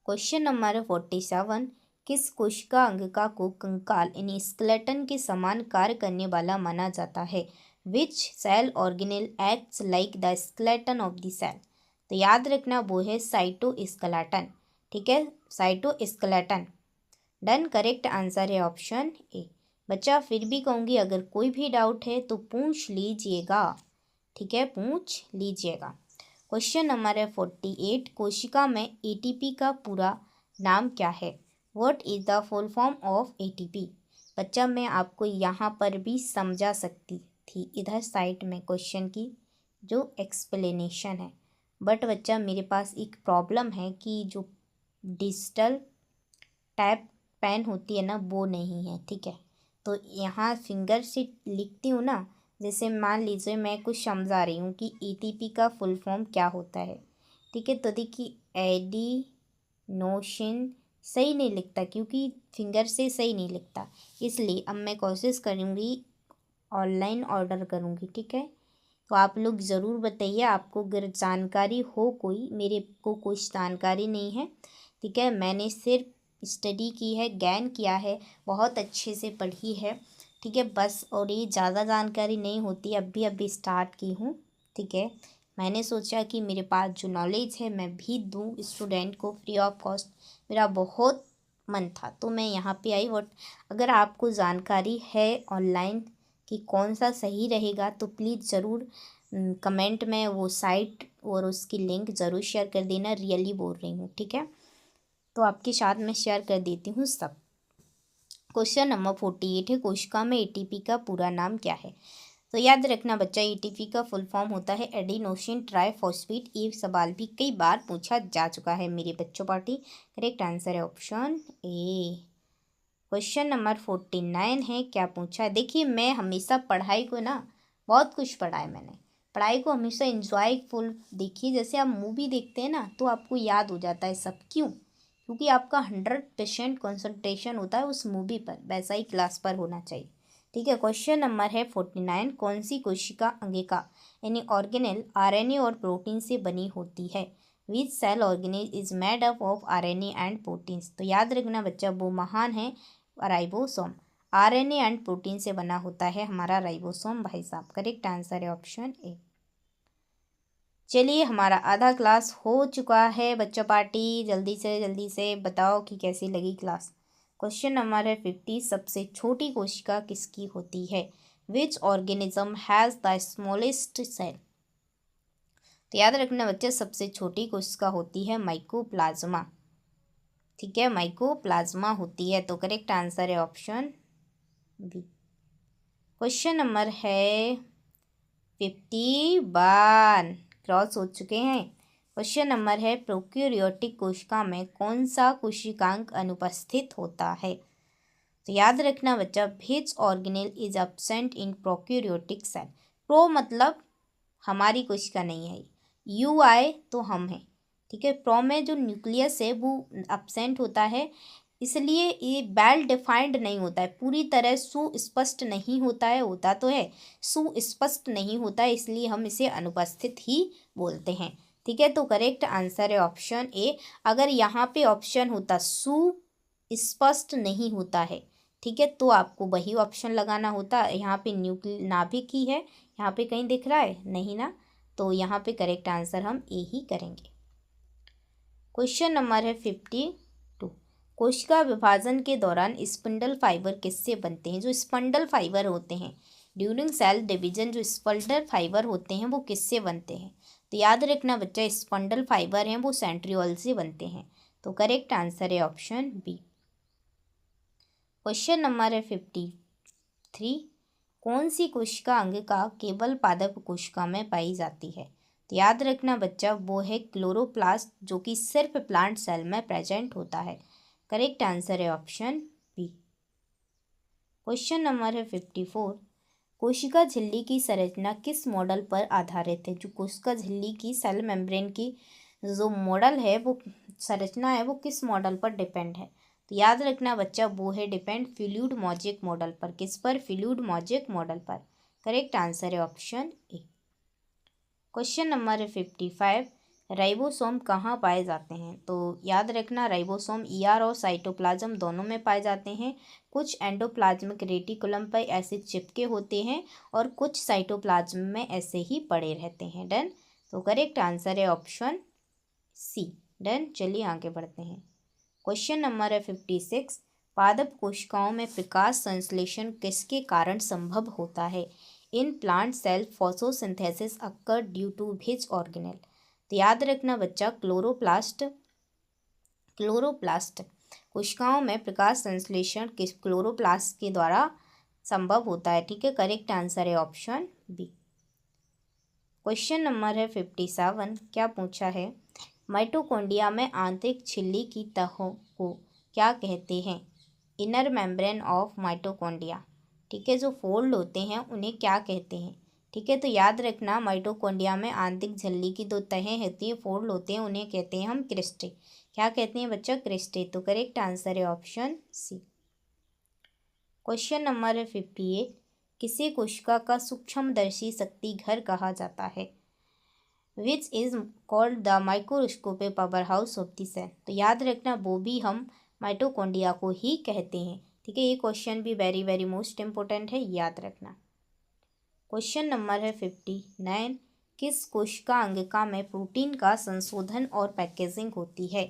Question number 47। किस कोशिका अंगिका को कंकाल यानी स्केलेटन के समान कार्य करने वाला माना जाता है, which cell organelle acts like the skeleton of the cell. तो याद रखना वो है साइटोस्केलेटन, ठीक है, साइटोस्केलेटन। डन, करेक्ट आंसर है ऑप्शन ए। बच्चा फिर भी कहूँगी अगर कोई भी डाउट है तो पूछ लीजिएगा, ठीक है, पूछ लीजिएगा। क्वेश्चन नंबर है 48। कोशिका में एटीपी का पूरा नाम क्या है, what is the full form of ATP. बच्चा मैं आपको यहाँ पर भी समझा सकती थी इधर साइड में क्वेश्चन की जो एक्सप्लेनेशन है, बट बच्चा मेरे पास एक प्रॉब्लम है कि जो डिजिटल टैब पेन होती है ना वो नहीं है, ठीक है। तो यहाँ फिंगर से लिखती हूँ ना, जैसे मान लीजिए मैं कुछ समझा रही हूँ कि एटीपी का फुल फॉर्म क्या होता है, ठीक है। तो देखिए एडिनोसिन सही नहीं लिखता क्योंकि फिंगर से सही नहीं लिखता, इसलिए अब मैं कोशिश करूँगी ऑनलाइन ऑर्डर करूँगी, ठीक है। तो आप लोग ज़रूर बताइए आपको अगर जानकारी हो कोई, मेरे को कुछ जानकारी नहीं है, ठीक है। मैंने सिर्फ स्टडी की है, ज्ञान किया है, बहुत अच्छे से पढ़ी है, ठीक है, बस। और ये ज़्यादा जानकारी नहीं होती, अभी स्टार्ट की हूँ, ठीक है। मैंने सोचा कि मेरे पास जो नॉलेज है मैं भी दूँ स्टूडेंट को फ्री ऑफ कॉस्ट, मेरा बहुत मन था तो मैं यहाँ पे आई। वट अगर आपको जानकारी है ऑनलाइन कि कौन सा सही रहेगा तो प्लीज़ ज़रूर कमेंट में वो साइट और उसकी लिंक ज़रूर शेयर कर देना, रियली बोल रही हूँ, ठीक है। तो आपके साथ मैं शेयर कर देती हूँ सब। क्वेश्चन नंबर 48 है, कोशिका में एटीपी का पूरा नाम क्या है। तो याद रखना बच्चा एटीपी का फुल फॉर्म होता है एडिनोसिन ट्राइफॉस्फेट। ये सवाल भी कई बार पूछा जा चुका है मेरे बच्चों पार्टी। करेक्ट आंसर है ऑप्शन ए। क्वेश्चन नंबर 49 है, क्या पूछा है, देखिए मैं हमेशा पढ़ाई को ना बहुत कुछ पढ़ा है मैंने, पढ़ाई को हमेशा इंजॉयफुल देखिए, जैसे आप मूवी देखते हैं ना तो आपको याद हो जाता है सब, क्यों, क्योंकि आपका 100% कॉन्सेंट्रेशन होता है उस मूवी पर, वैसा ही क्लास पर होना चाहिए, ठीक है। क्वेश्चन नंबर है 49। कौन सी कोशिका अंगिका यानी ऑर्गेनेल आरएनए और प्रोटीन से बनी होती है, which cell organelle is made up of RNA and proteins. तो याद रखना बच्चा वो महान है राइबोसोम, आरएनए एंड प्रोटीन से बना होता है हमारा राइबोसोम भाई साहब। करेक्ट आंसर है ऑप्शन ए। चलिए हमारा आधा क्लास हो चुका है बच्चा पार्टी, जल्दी से बताओ कि कैसी लगी क्लास। क्वेश्चन नंबर है 50। सबसे छोटी कोशिका किसकी होती है, which organism has the smallest cell. तो याद रखना बच्चे सबसे छोटी कोशिका होती है माइकोप्लाज्मा, ठीक है, माइकोप्लाज्मा होती है। तो करेक्ट आंसर है ऑप्शन बी। क्वेश्चन नंबर है 51, क्रॉस हो चुके हैं। क्वेश्चन नंबर है प्रोकैरियोटिक कोशिका में कौन सा कोशिकांग अनुपस्थित होता है? तो याद रखना बच्चा, which organelle is absent in prokaryotic cell. Pro मतलब हमारी कोशिका नहीं है, यू आए तो हम हैं, ठीक है। प्रो में जो न्यूक्लियस है वो एब्सेंट होता है, इसलिए ये वेल डिफाइंड नहीं होता है, पूरी तरह सुस्पष्ट नहीं होता है, होता तो है सुस्पष्ट नहीं होता है, इसलिए हम इसे अनुपस्थित ही बोलते हैं, ठीक है। तो करेक्ट आंसर है ऑप्शन ए। अगर यहाँ पे ऑप्शन होता सुस्पष्ट नहीं होता है, ठीक है, तो आपको वही ऑप्शन लगाना होता। यहाँ पे नाभिक ही है, यहाँ पे कहीं दिख रहा है नहीं ना, तो यहाँ पे करेक्ट आंसर हम ए ही करेंगे। क्वेश्चन नंबर है 52, कोशिका विभाजन के दौरान स्पिंडल फाइबर किससे बनते हैं? जो स्पंडल फाइबर होते हैं ड्यूरिंग सेल डिवीजन, जो स्पंडल फाइबर होते हैं वो किससे बनते हैं? तो याद रखना बच्चा, स्पंडल फाइबर हैं वो सेंट्रियोल से बनते हैं, तो करेक्ट आंसर है ऑप्शन बी। क्वेश्चन नंबर है 53, कौन सी कोशिका अंग का केवल पादप कोशिका में पाई जाती है? तो याद रखना बच्चा, वो है क्लोरोप्लास्ट, जो कि सिर्फ प्लांट सेल में प्रेजेंट होता है। करेक्ट आंसर है ऑप्शन बी। क्वेश्चन नंबर है 54, कोशिका झिल्ली की संरचना किस मॉडल पर आधारित है? जो कोशिका झिल्ली की सेल मेम्ब्रेन की जो मॉडल है, वो संरचना है, वो किस मॉडल पर डिपेंड है? तो याद रखना बच्चा, वो है डिपेंड फ्लूइड मोज़ेक मॉडल पर। किस पर? फ्लूइड मोज़ेक मॉडल पर। करेक्ट आंसर है ऑप्शन ए। क्वेश्चन नंबर है 55, राइबोसोम कहाँ पाए जाते हैं? तो याद रखना, राइबोसोम ईआर और साइटोप्लाज्म दोनों में पाए जाते हैं। कुछ एंडोप्लाज्मिक रेटिकुलम पर ऐसे चिपके होते हैं और कुछ साइटोप्लाज्म में ऐसे ही पड़े रहते हैं। डन, तो करेक्ट आंसर है ऑप्शन सी। डन, चलिए आगे बढ़ते हैं। क्वेश्चन नंबर है 56, पादप कोशिकाओं में प्रकाश संश्लेषण किसके कारण संभव होता है? In plant cell photosynthesis occur due to which organelle? तो याद रखना बच्चा, क्लोरोप्लास्ट कोशिकाओं में प्रकाश संश्लेषण किस क्लोरोप्लास्ट के द्वारा संभव होता है, ठीक है। करेक्ट आंसर है ऑप्शन बी। क्वेश्चन नंबर है 57, क्या पूछा है? माइटोकॉन्ड्रिया में आंतरिक झिल्ली की तहों को क्या कहते हैं? इनर मेम्ब्रेन ऑफ माइटोकॉन्ड्रिया, ठीक है। जो फोल्ड होते हैं उन्हें क्या कहते हैं? ठीक है, तो याद रखना, माइटोकॉन्ड्रिया में आंतरिक झिल्ली की दो तहें होती हैं, फोल्ड होते हैं, उन्हें कहते हैं हम क्रिस्टे। क्या कहते हैं बच्चा? क्रिस्टे। तो करेक्ट आंसर है ऑप्शन सी। क्वेश्चन नंबर है 58, किसे कोशिका का सूक्ष्मदर्शी शक्ति घर कहा जाता है? Which is called the microscopic power house of the cell? तो याद रखना, वो भी हम माइटोकॉन्ड्रिया को ही कहते हैं, ठीक है। ये क्वेश्चन भी वेरी वेरी मोस्ट इंपॉर्टेंट है, याद रखना। क्वेश्चन नंबर है 59, किस कोशिका अंगिका में प्रोटीन का संशोधन और पैकेजिंग होती है?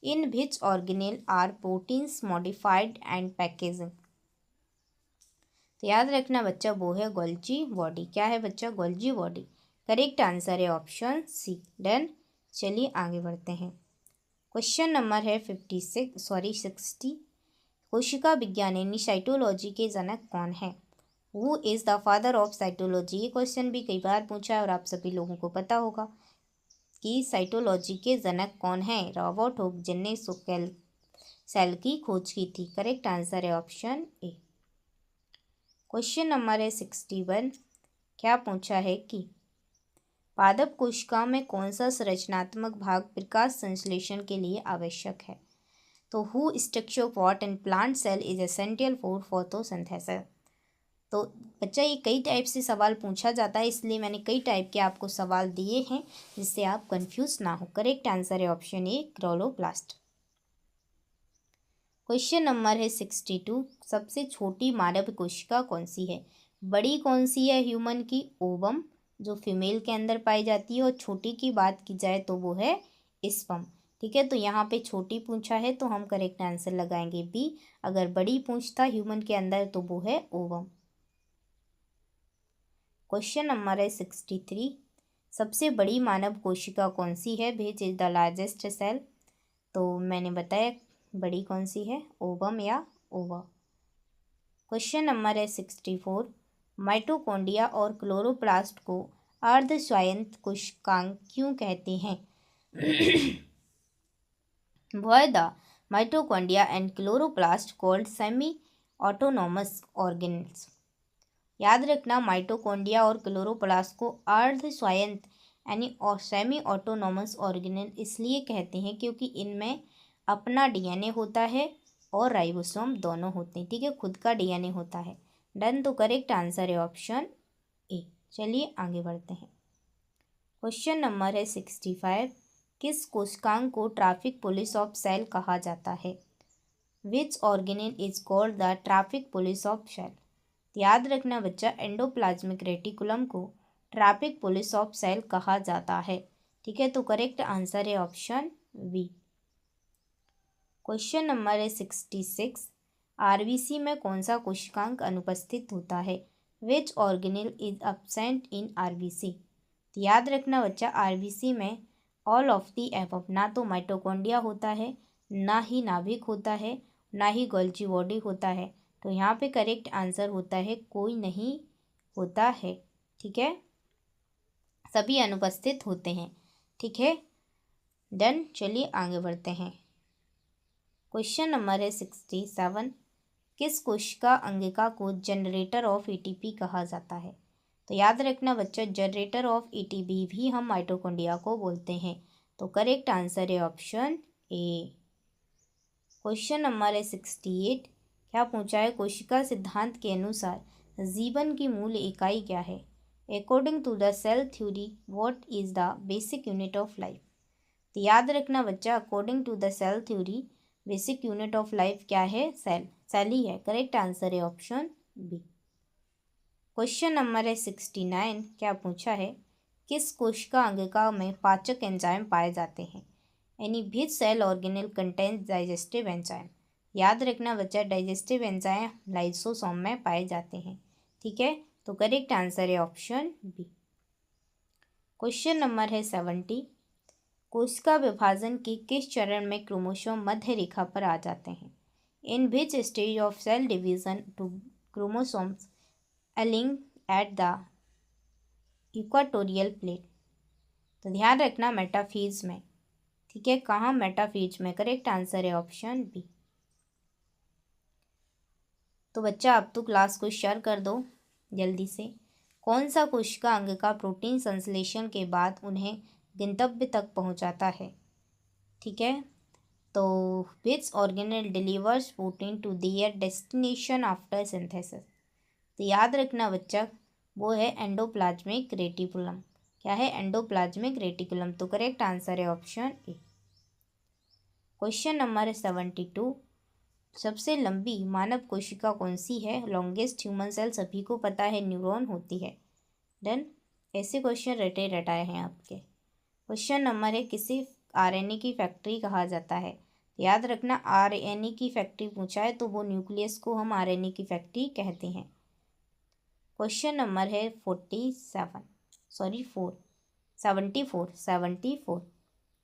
In which organelle are proteins modified and packaging? तो याद रखना बच्चा, वो है गोल्जी बॉडी। क्या है बच्चा? Golgi body. करेक्ट आंसर है ऑप्शन सी। डन, चलिए आगे बढ़ते हैं। क्वेश्चन नंबर है 60, कोशिका विज्ञान यानी साइटोलॉजी के जनक कौन है? Who is the father of cytology? ये क्वेश्चन भी कई बार पूछा है और आप सभी लोगों को पता होगा कि साइटोलॉजी के जनक कौन है? रॉबर्ट हुक, जिनने सेल की खोज की थी। करेक्ट आंसर है ऑप्शन ए। क्वेश्चन नंबर है 61, क्या पूछा है कि पादप कोशिका में कौन सा संरचनात्मक भाग प्रकाश संश्लेषण के लिए आवश्यक है? तो who structure of what in plant cell is essential for photosynthesis? तो बच्चा, ये कई टाइप से सवाल पूछा जाता है, इसलिए मैंने कई टाइप के आपको सवाल दिए हैं जिससे आप कंफ्यूज ना हो। करेक्ट आंसर है ऑप्शन ए, क्लोरोप्लास्ट। क्वेश्चन नंबर है 62, सबसे छोटी मानव कोशिका कौन सी है? बड़ी कौन सी है ह्यूमन की? ओवम, जो फीमेल के अंदर पाई जाती है, और छोटी की बात की जाए तो वो है स्पर्म, ठीक है। तो यहाँ पे छोटी पूछा है तो हम करेक्ट आंसर लगाएंगे बी। अगर बड़ी पूछता ह्यूमन के अंदर तो वो है ओवम। क्वेश्चन नंबर है 63, सबसे बड़ी मानव कोशिका कौन सी है? Which is the largest cell? तो मैंने बताया बड़ी कौन सी है, ओवम या ओवा। क्वेश्चन नंबर है 64, माइटोकॉन्ड्रिया और क्लोरोप्लास्ट को अर्ध स्वायत्त कोशिकांग क्यों कहते हैं? Why the mitochondria and chloroplast called semi-autonomous organelles? याद रखना, माइटोकॉन्ड्रिया और क्लोरोप्लास्ट को अर्ध स्वायत्त यानी सेमी ऑटोनॉमस ऑर्गेनेल इसलिए कहते हैं क्योंकि इनमें अपना डीएनए होता है और राइबोसोम दोनों होते हैं। ठीक है, खुद का डीएनए होता है। डन। तो करेक्ट आंसर है ऑप्शन ए। चलिए आगे बढ़ते हैं। क्वेश्चन नंबर है 65। किस कोशिकांग को ट्रैफिक पुलिस ऑफ सेल कहा जाता है? Which organelle is called the traffic police of cell? याद रखना बच्चा, एंडोप्लाज्मिक रेटिकुलम को ट्रैफिक पुलिस ऑफ सेल कहा जाता है। ठीक है, तो करेक्ट आंसर है ऑप्शन बी। क्वेश्चन नंबर है 66। आरबीसी में कौन सा कोशिकांग अनुपस्थित होता है? Which organelle is absent in RBC? याद रखना बच्चा, आरबीसी में ऑल ऑफ दी एबव, ना तो माइटोकॉन्ड्रिया होता है, ना ही नाभिक होता है, ना ही गोल्जी बॉडी होता है। तो यहाँ पे करेक्ट आंसर होता है कोई नहीं होता है। ठीक है, सभी अनुपस्थित होते हैं। ठीक है, डन। चलिए आगे बढ़ते हैं। क्वेश्चन नंबर है 67। किस कोशिका अंगिका को जनरेटर ऑफ एटीपी कहा जाता है? तो याद रखना बच्चा, जनरेटर ऑफ एटीपी भी हम माइटोकॉन्ड्रिया को बोलते हैं। तो करेक्ट आंसर है ऑप्शन ए। क्वेश्चन नंबर है 68। क्या पूछा है? कोशिका सिद्धांत के अनुसार जीवन की मूल इकाई क्या है? According to the cell theory what is the basic unit of life? तो याद रखना बच्चा, according to the cell theory basic unit of life क्या है? सेल ही है। करेक्ट आंसर है ऑप्शन बी। क्वेश्चन नंबर है 69। क्या पूछा है? किस कोशिका अंगिका में पाचक एंजाइम पाए जाते हैं? यानी which cell organelle contains digestive enzyme? याद रखना बच्चा, डाइजेस्टिव एंजाइम लाइसोसोम में पाए जाते हैं। ठीक है, तो करेक्ट आंसर है ऑप्शन बी। क्वेश्चन नंबर है 70। कोशिका विभाजन के किस चरण में क्रोमोसोम मध्य रेखा पर आ जाते हैं? In which stage of cell division two chromosomes अलिंग एट द इक्वाटोरियल प्लेट? तो ध्यान रखना, मेटाफेज में। ठीक है, कहाँ? मेटाफेज में। करेक्ट आंसर है ऑप्शन बी। तो बच्चा अब तो क्लास को शेयर कर दो जल्दी से। कौन सा कोशिका अंगिका प्रोटीन संश्लेषण के बाद उन्हें गंतव्य तक पहुंचाता है? ठीक है, तो which organelle delivers protein to their destination after synthesis? तो याद रखना बच्चा, वो है एंडोप्लाज्मिक रेटिकुलम। क्या है? Endoplasmic reticulum. तो करेक्ट आंसर है ऑप्शन ए। Question number 72। सबसे लंबी मानव कोशिका कौन सी है? लॉन्गेस्ट ह्यूमन सेल सभी को पता है, न्यूरॉन होती है। डन। ऐसे क्वेश्चन रटे रटाए हैं आपके। क्वेश्चन नंबर है, किसी आरएनए की फैक्ट्री कहा जाता है? याद रखना, आरएनए की फैक्ट्री पूछा है तो वो न्यूक्लियस को हम आरएनए की फैक्ट्री कहते हैं। क्वेश्चन नंबर है 74।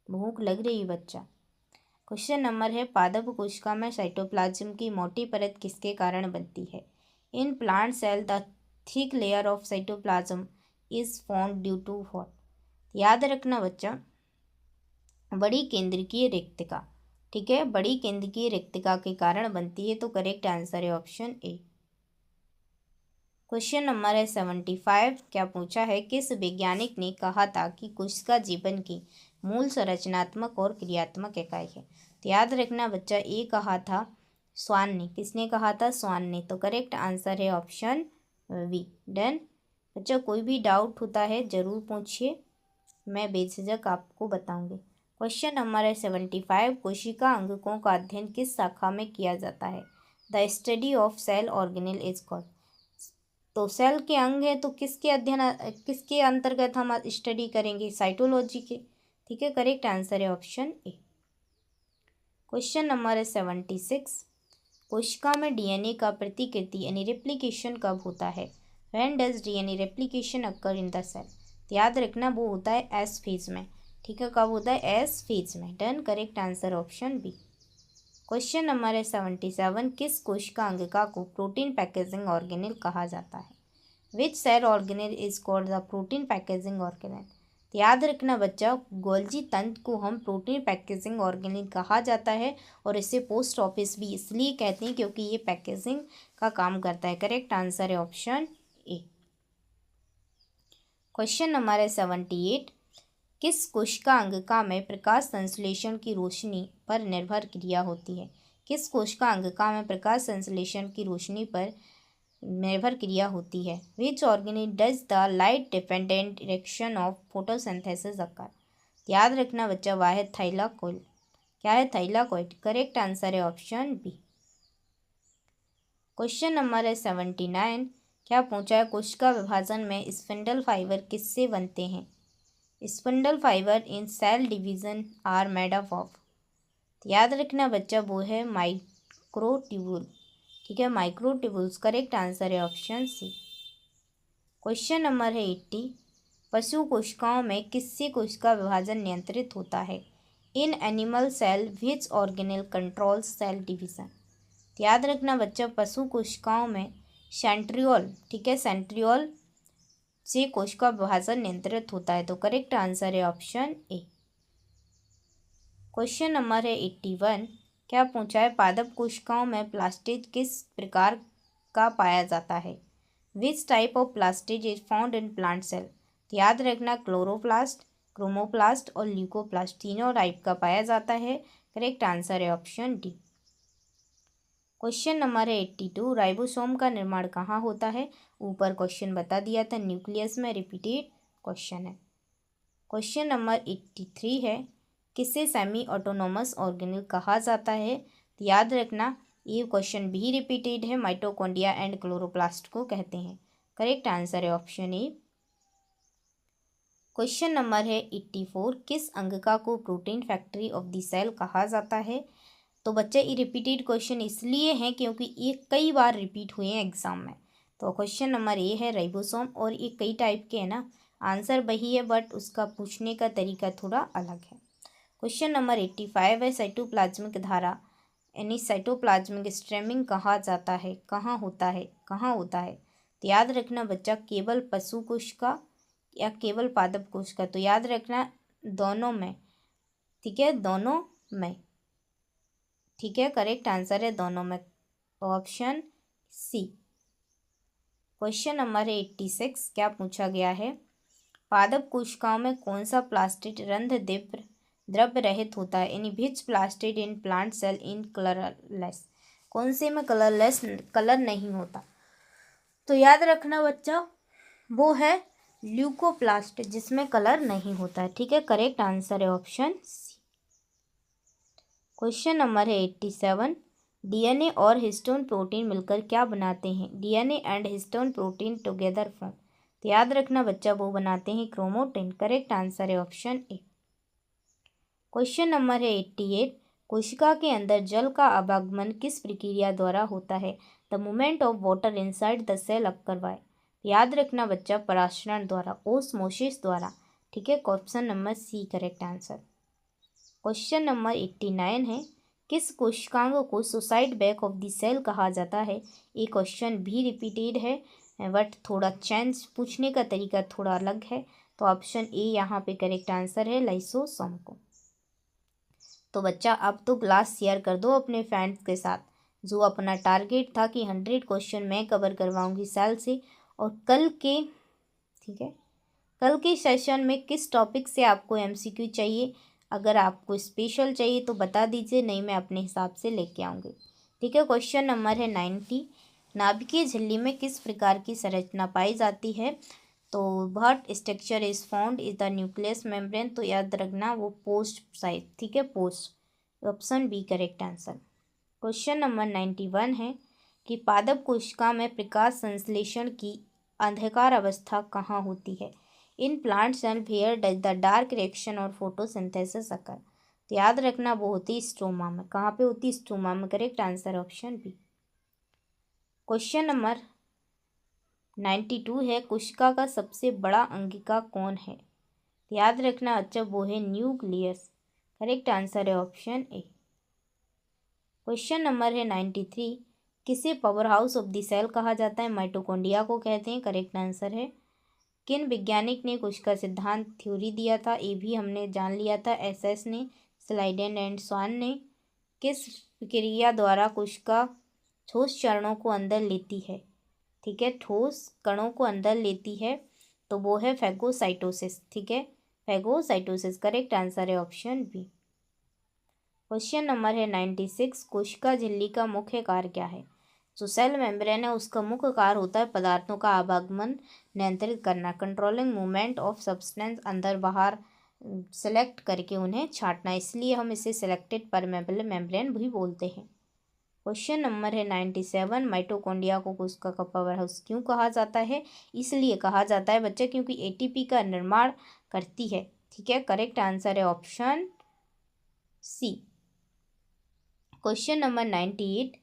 भूख लग रही बच्चा। क्वेश्चन नंबर है, पादप कोशिका में साइटोप्लाज्म की मोटी परत किसके कारण बनती है? In plant cell the thick layer of cytoplasm is formed due to what? याद रखना बच्चा, बड़ी केंद्रकीय रिक्तिका। ठीक है, बड़ी केंद्रकीय रिक्तिका के कारण बनती है। तो करेक्ट आंसर है ऑप्शन ए। क्वेश्चन नंबर है 75। क्या पूछा है? किस वैज्ञानिक ने कहा था कि कोशिका जीवन की मूल संरचनात्मक और क्रियात्मक इकाई है? तो याद रखना बच्चा, ये कहा था स्वान ने। किसने कहा था? स्वान ने। तो करेक्ट आंसर है ऑप्शन बी। डन। बच्चा कोई भी डाउट होता है ज़रूर पूछिए, मैं बेझिझक आपको बताऊंगी। क्वेश्चन नंबर है 75। कोशिका अंगकों का अध्ययन किस शाखा में किया जाता है? The study of cell organelle is called. तो सेल के अंग है तो किसके अंतर्गत हम स्टडी करेंगे? साइटोलॉजी के। ठीक है, करेक्ट आंसर है ऑप्शन ए। क्वेश्चन नंबर है 76। कोशिका में डीएनए का प्रतिकृति यानी रेप्लिकेशन कब होता है? When does DNA replication occur in the cell? याद रखना, वो होता है एस फेज में। ठीक है, कब होता है? एस फेज में। Done. Correct answer option B. Question number है 77। किस कोशिका अंगिका को प्रोटीन पैकेजिंग ऑर्गेनेल कहा जाता है? Which cell organelle is called the protein packaging organelle. तो याद रखना बच्चा, गोल्जी तंत्र को हम प्रोटीन पैकेजिंग ऑर्गेनेल कहा जाता है और इसे पोस्ट ऑफिस भी इसलिए कहते हैं क्योंकि ये पैकेजिंग का काम करता है। करेक्ट आंसर है ऑप्शन ए। क्वेश्चन नंबर है 78। किस कोशिकांग में प्रकाश संश्लेषण की रोशनी पर निर्भर क्रिया होती है। किस कोशिकांग में प्रकाश संश्लेषण की रोशनी पर निर्भर क्रिया होती है। Which organelle does the light dependent reaction of photosynthesis occur. याद रखना बच्चा, वह है थाइलाकोइड। क्या है? थाइलाकोइड। करेक्ट आंसर है ऑप्शन बी। क्वेश्चन नंबर है 79। क्या पूछा है? कोशिका विभाजन में स्पिंडल फाइबर किससे बनते हैं। Spindle fibre in cell division are made up of. याद रखना बच्चा, वो है माइक्रोट्यूबुल। ठीक है, माइक्रोट्यूबुल्स। करेक्ट आंसर है ऑप्शन सी। क्वेश्चन नंबर है 80। पशु कोशिकाओं में किससे कोशिका विभाजन नियंत्रित होता है। In animal cell which organelle control cell division. याद रखना बच्चा, पशु कोशिकाओं में सेंट्रियोल, ठीक है, सेंट्रियोल से कोशिका विभाजन नियंत्रित होता है। तो करेक्ट आंसर है ऑप्शन ए। क्वेश्चन नंबर है 81। क्या पूछा है? पादप कोशिकाओं में प्लास्टिड किस प्रकार का पाया जाता है। Which type of plastid is found in plant cell. याद रखना, क्लोरोप्लास्ट, क्रोमोप्लास्ट और ल्यूकोप्लास्ट तीनों टाइप का पाया जाता है। करेक्ट आंसर है ऑप्शन डी। क्वेश्चन नंबर है 82। राइबोसोम का निर्माण कहाँ होता है। ऊपर क्वेश्चन बता दिया था, न्यूक्लियस में। रिपीटेड क्वेश्चन है। क्वेश्चन नंबर 83 है, किसे सेमी ऑटोनोमस ऑर्गेनेल कहा जाता है। तो याद रखना, ये क्वेश्चन भी रिपीटेड है। माइटोकॉन्ड्रिया एंड क्लोरोप्लास्ट को कहते हैं। करेक्ट आंसर है ऑप्शन ए। क्वेश्चन नंबर है 84। किस अंगिका को protein factory of the cell कहा जाता है। तो बच्चे, ये रिपीटेड क्वेश्चन इसलिए हैं क्योंकि ये कई बार रिपीट हुए हैं एग्जाम में। तो क्वेश्चन नंबर ए है राइबोसोम, और ये कई टाइप के हैं ना, आंसर वही है बट उसका पूछने का तरीका थोड़ा अलग है। क्वेश्चन नंबर 85 है, साइटोप्लाज्मिक धारा यानी साइटोप्लाज्मिक स्ट्रीमिंग कहा जाता है, कहाँ होता है, कहाँ होता है। तो याद रखना बच्चा, केवल पशु कोशिका या केवल पादप कोशिका। तो याद रखना, दोनों में। ठीक है, दोनों में। ठीक है, करेक्ट आंसर है दोनों में, ऑप्शन सी। क्वेश्चन नंबर है 86। क्या पूछा गया है? पादप कोशिकाओं में कौन सा प्लास्टिड रंध्र द्रव्य रहित होता है। यानी which plastid in plant cell in colourless. कौन से में कलरलेस, कलर नहीं होता। तो याद रखना बच्चा, वो है ल्यूकोप्लास्ट, जिसमें कलर नहीं होता है। ठीक है, करेक्ट आंसर है ऑप्शन सी। क्वेश्चन नंबर है 87। डीएनए और हिस्टोन प्रोटीन मिलकर क्या बनाते हैं। DNA and histone protein together form. तो याद रखना बच्चा, वो बनाते हैं क्रोमोटिन। करेक्ट आंसर है ऑप्शन ए। क्वेश्चन नंबर है 88। कोशिका के अंदर जल का आवागमन किस प्रक्रिया द्वारा होता है। The movement of water inside the cell occur by. याद रखना बच्चा, पराशरण द्वारा, ओस्मोसिस द्वारा। ठीक है, option number C correct answer. Question number 89 है, किस कोशिकांग को suicide bag of the cell कहा जाता है। ये क्वेश्चन भी रिपीटेड है बट थोड़ा चेंज, पूछने का तरीका थोड़ा अलग है। तो ऑप्शन ए यहाँ पे करेक्ट आंसर है, लाइसोसोम को। तो बच्चा, अब तो क्लास शेयर कर दो अपने फ्रेंड्स के साथ। जो अपना टारगेट था कि 100 क्वेश्चन मैं कवर करवाऊंगी सेल से। और कल के, ठीक है, कल के सेशन में किस टॉपिक से आपको एमसीक्यू चाहिए। अगर आपको स्पेशल चाहिए तो बता दीजिए, नहीं मैं अपने हिसाब से लेके आऊँगी। ठीक है, क्वेश्चन नंबर है 90। नाभिकीय झिल्ली में किस प्रकार की संरचना पाई जाती है। तो what structure is found is the nucleus membrane. तो याद रखना, वो पोस्ट साइज। ठीक है, post, option B correct answer. Question number 91 है कि पादप कोशिका में प्रकाश संश्लेषण की अंधकार अवस्था कहाँ होती है। In plants and where does the dark reaction और फोटोसिंथेसिस अकर। तो याद रखना, वो होती स्ट्रोमा में। कहाँ पे होती? स्ट्रोमा में। Correct answer option B. Question number 92 है, कोशिका का सबसे बड़ा अंगिका कौन है। याद रखना अच्छा, वो है न्यूक्लियस। करेक्ट आंसर है ऑप्शन ए। क्वेश्चन नंबर है 93। किसे power house of the cell कहा जाता है? माइटोकॉन्ड्रिया को कहते हैं, करेक्ट आंसर है। किन वैज्ञानिक ने कोशिका सिद्धांत थ्योरी दिया था? ये भी हमने जान लिया था, एसएस ने, स्लाइडेन एंड स्वान ने। किस प्रक्रिया द्वारा कोशिका ठोस चरणों को अंदर लेती है? ठीक है, ठोस कणों को अंदर लेती है, तो वो है फैगोसाइटोसिस। ठीक है, फैगोसाइटोसिस, करेक्ट आंसर है ऑप्शन बी। क्वेश्चन नंबर है 96, कोशिका झिल्ली का मुख्य कार्य क्या है? जो सेल मेम्ब्रेन है उसका मुख्य कार्य होता है पदार्थों का आवागमन नियंत्रित करना, कंट्रोलिंग मूवमेंट ऑफ सब्सटेंस, अंदर बाहर सेलेक्ट करके उन्हें छांटना, इसलिए हम इसे सिलेक्टेड परमेबल मेम्ब्रेन भी बोलते हैं। क्वेश्चन नंबर है 97, माइटोकॉन्ड्रिया को कोशिका का पावर हाउस क्यों कहा जाता है? इसलिए कहा जाता है बच्चा क्योंकि एटीपी का निर्माण करती है। ठीक है, करेक्ट आंसर है option C. Question number 98,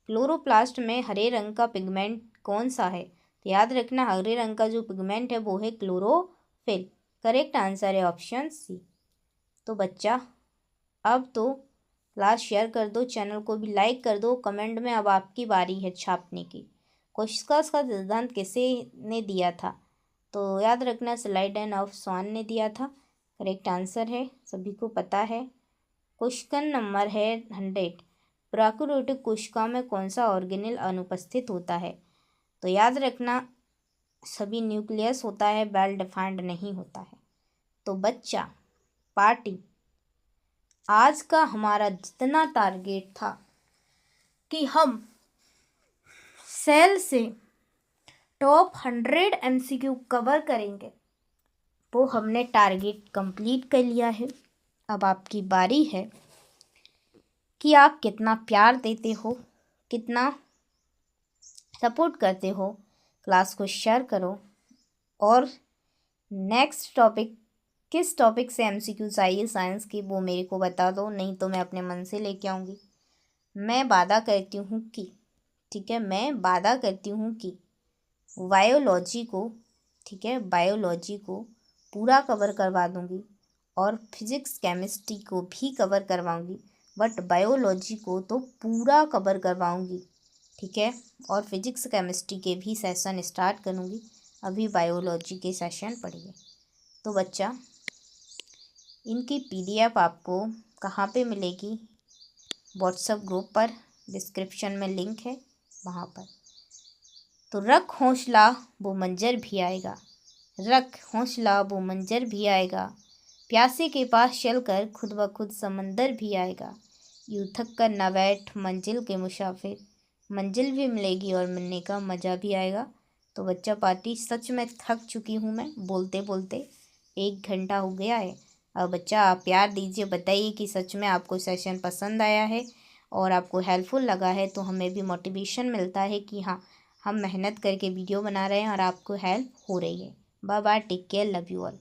chloroplast में हरे रंग का पिगमेंट कौन सा है? तो याद रखना, हरे रंग का जो पिगमेंट है वो है क्लोरोफिल, करेक्ट आंसर है ऑप्शन सी। तो बच्चा अब तो क्लास शेयर कर दो, चैनल को भी लाइक कर दो, कमेंट में अब आपकी बारी है छापने की। कोशिका का सिद्धांत किसे ने दिया था? तो याद रखना, स्लाइडेन ऑफ स्वान ने दिया था, करेक्ट आंसर है, सभी को पता है। क्वेश्चन नंबर है 100, प्राकृतिक कोशिका में कौन सा ऑर्गेनेल अनुपस्थित होता है? तो याद रखना, सभी न्यूक्लियस होता है, वेल डिफाइंड नहीं होता है। तो बच्चा पार्टी आज का हमारा जितना टारगेट था कि हम सेल से टॉप 100 MCQ कवर करेंगे, वो हमने टारगेट कंप्लीट कर लिया है। अब आपकी बारी है कि आप कितना प्यार देते हो, कितना सपोर्ट करते हो। क्लास को शेयर करो और नेक्स्ट टॉपिक किस टॉपिक से MCQ चाहिए साइंस की वो मेरे को बता दो, नहीं तो मैं अपने मन से लेके आऊँगी। मैं वादा करती हूँ कि, ठीक है, मैं वादा करती हूँ कि बायोलॉजी को, ठीक है, बायोलॉजी को पूरा कवर करवा दूँगी और फिजिक्स केमिस्ट्री को भी कवर करवाऊँगी, बट बायोलॉजी को तो पूरा कवर करवाऊँगी। ठीक है, और फिजिक्स केमिस्ट्री के भी सेशन स्टार्ट करूँगी, अभी बायोलॉजी के सेशन पढ़िए। तो बच्चा इनकी PDF आपको कहाँ पे मिलेगी? व्हाट्सएप ग्रुप पर, डिस्क्रिप्शन में लिंक है वहाँ पर। तो रख हौसला वो मंजर भी आएगा, रख हौसला वो मंजर भी आएगा, प्यासे के पास चलकर खुद ब खुद समंदर भी आएगा, यूँ थक कर न बैठ मंजिल के मुसाफिर, मंजिल भी मिलेगी और मिलने का मज़ा भी आएगा। तो बच्चा पार्टी सच में थक चुकी हूँ मैं बोलते बोलते, 1 घंटा हो गया है। अब बच्चा आप प्यार दीजिए, बताइए कि सच में आपको सेशन पसंद आया है और आपको हेल्पफुल लगा है, तो हमें भी मोटिवेशन मिलता है कि हाँ, हम मेहनत करके वीडियो बना रहे हैं और आपको हेल्प हो रही है। Bye bye, take care, love you all.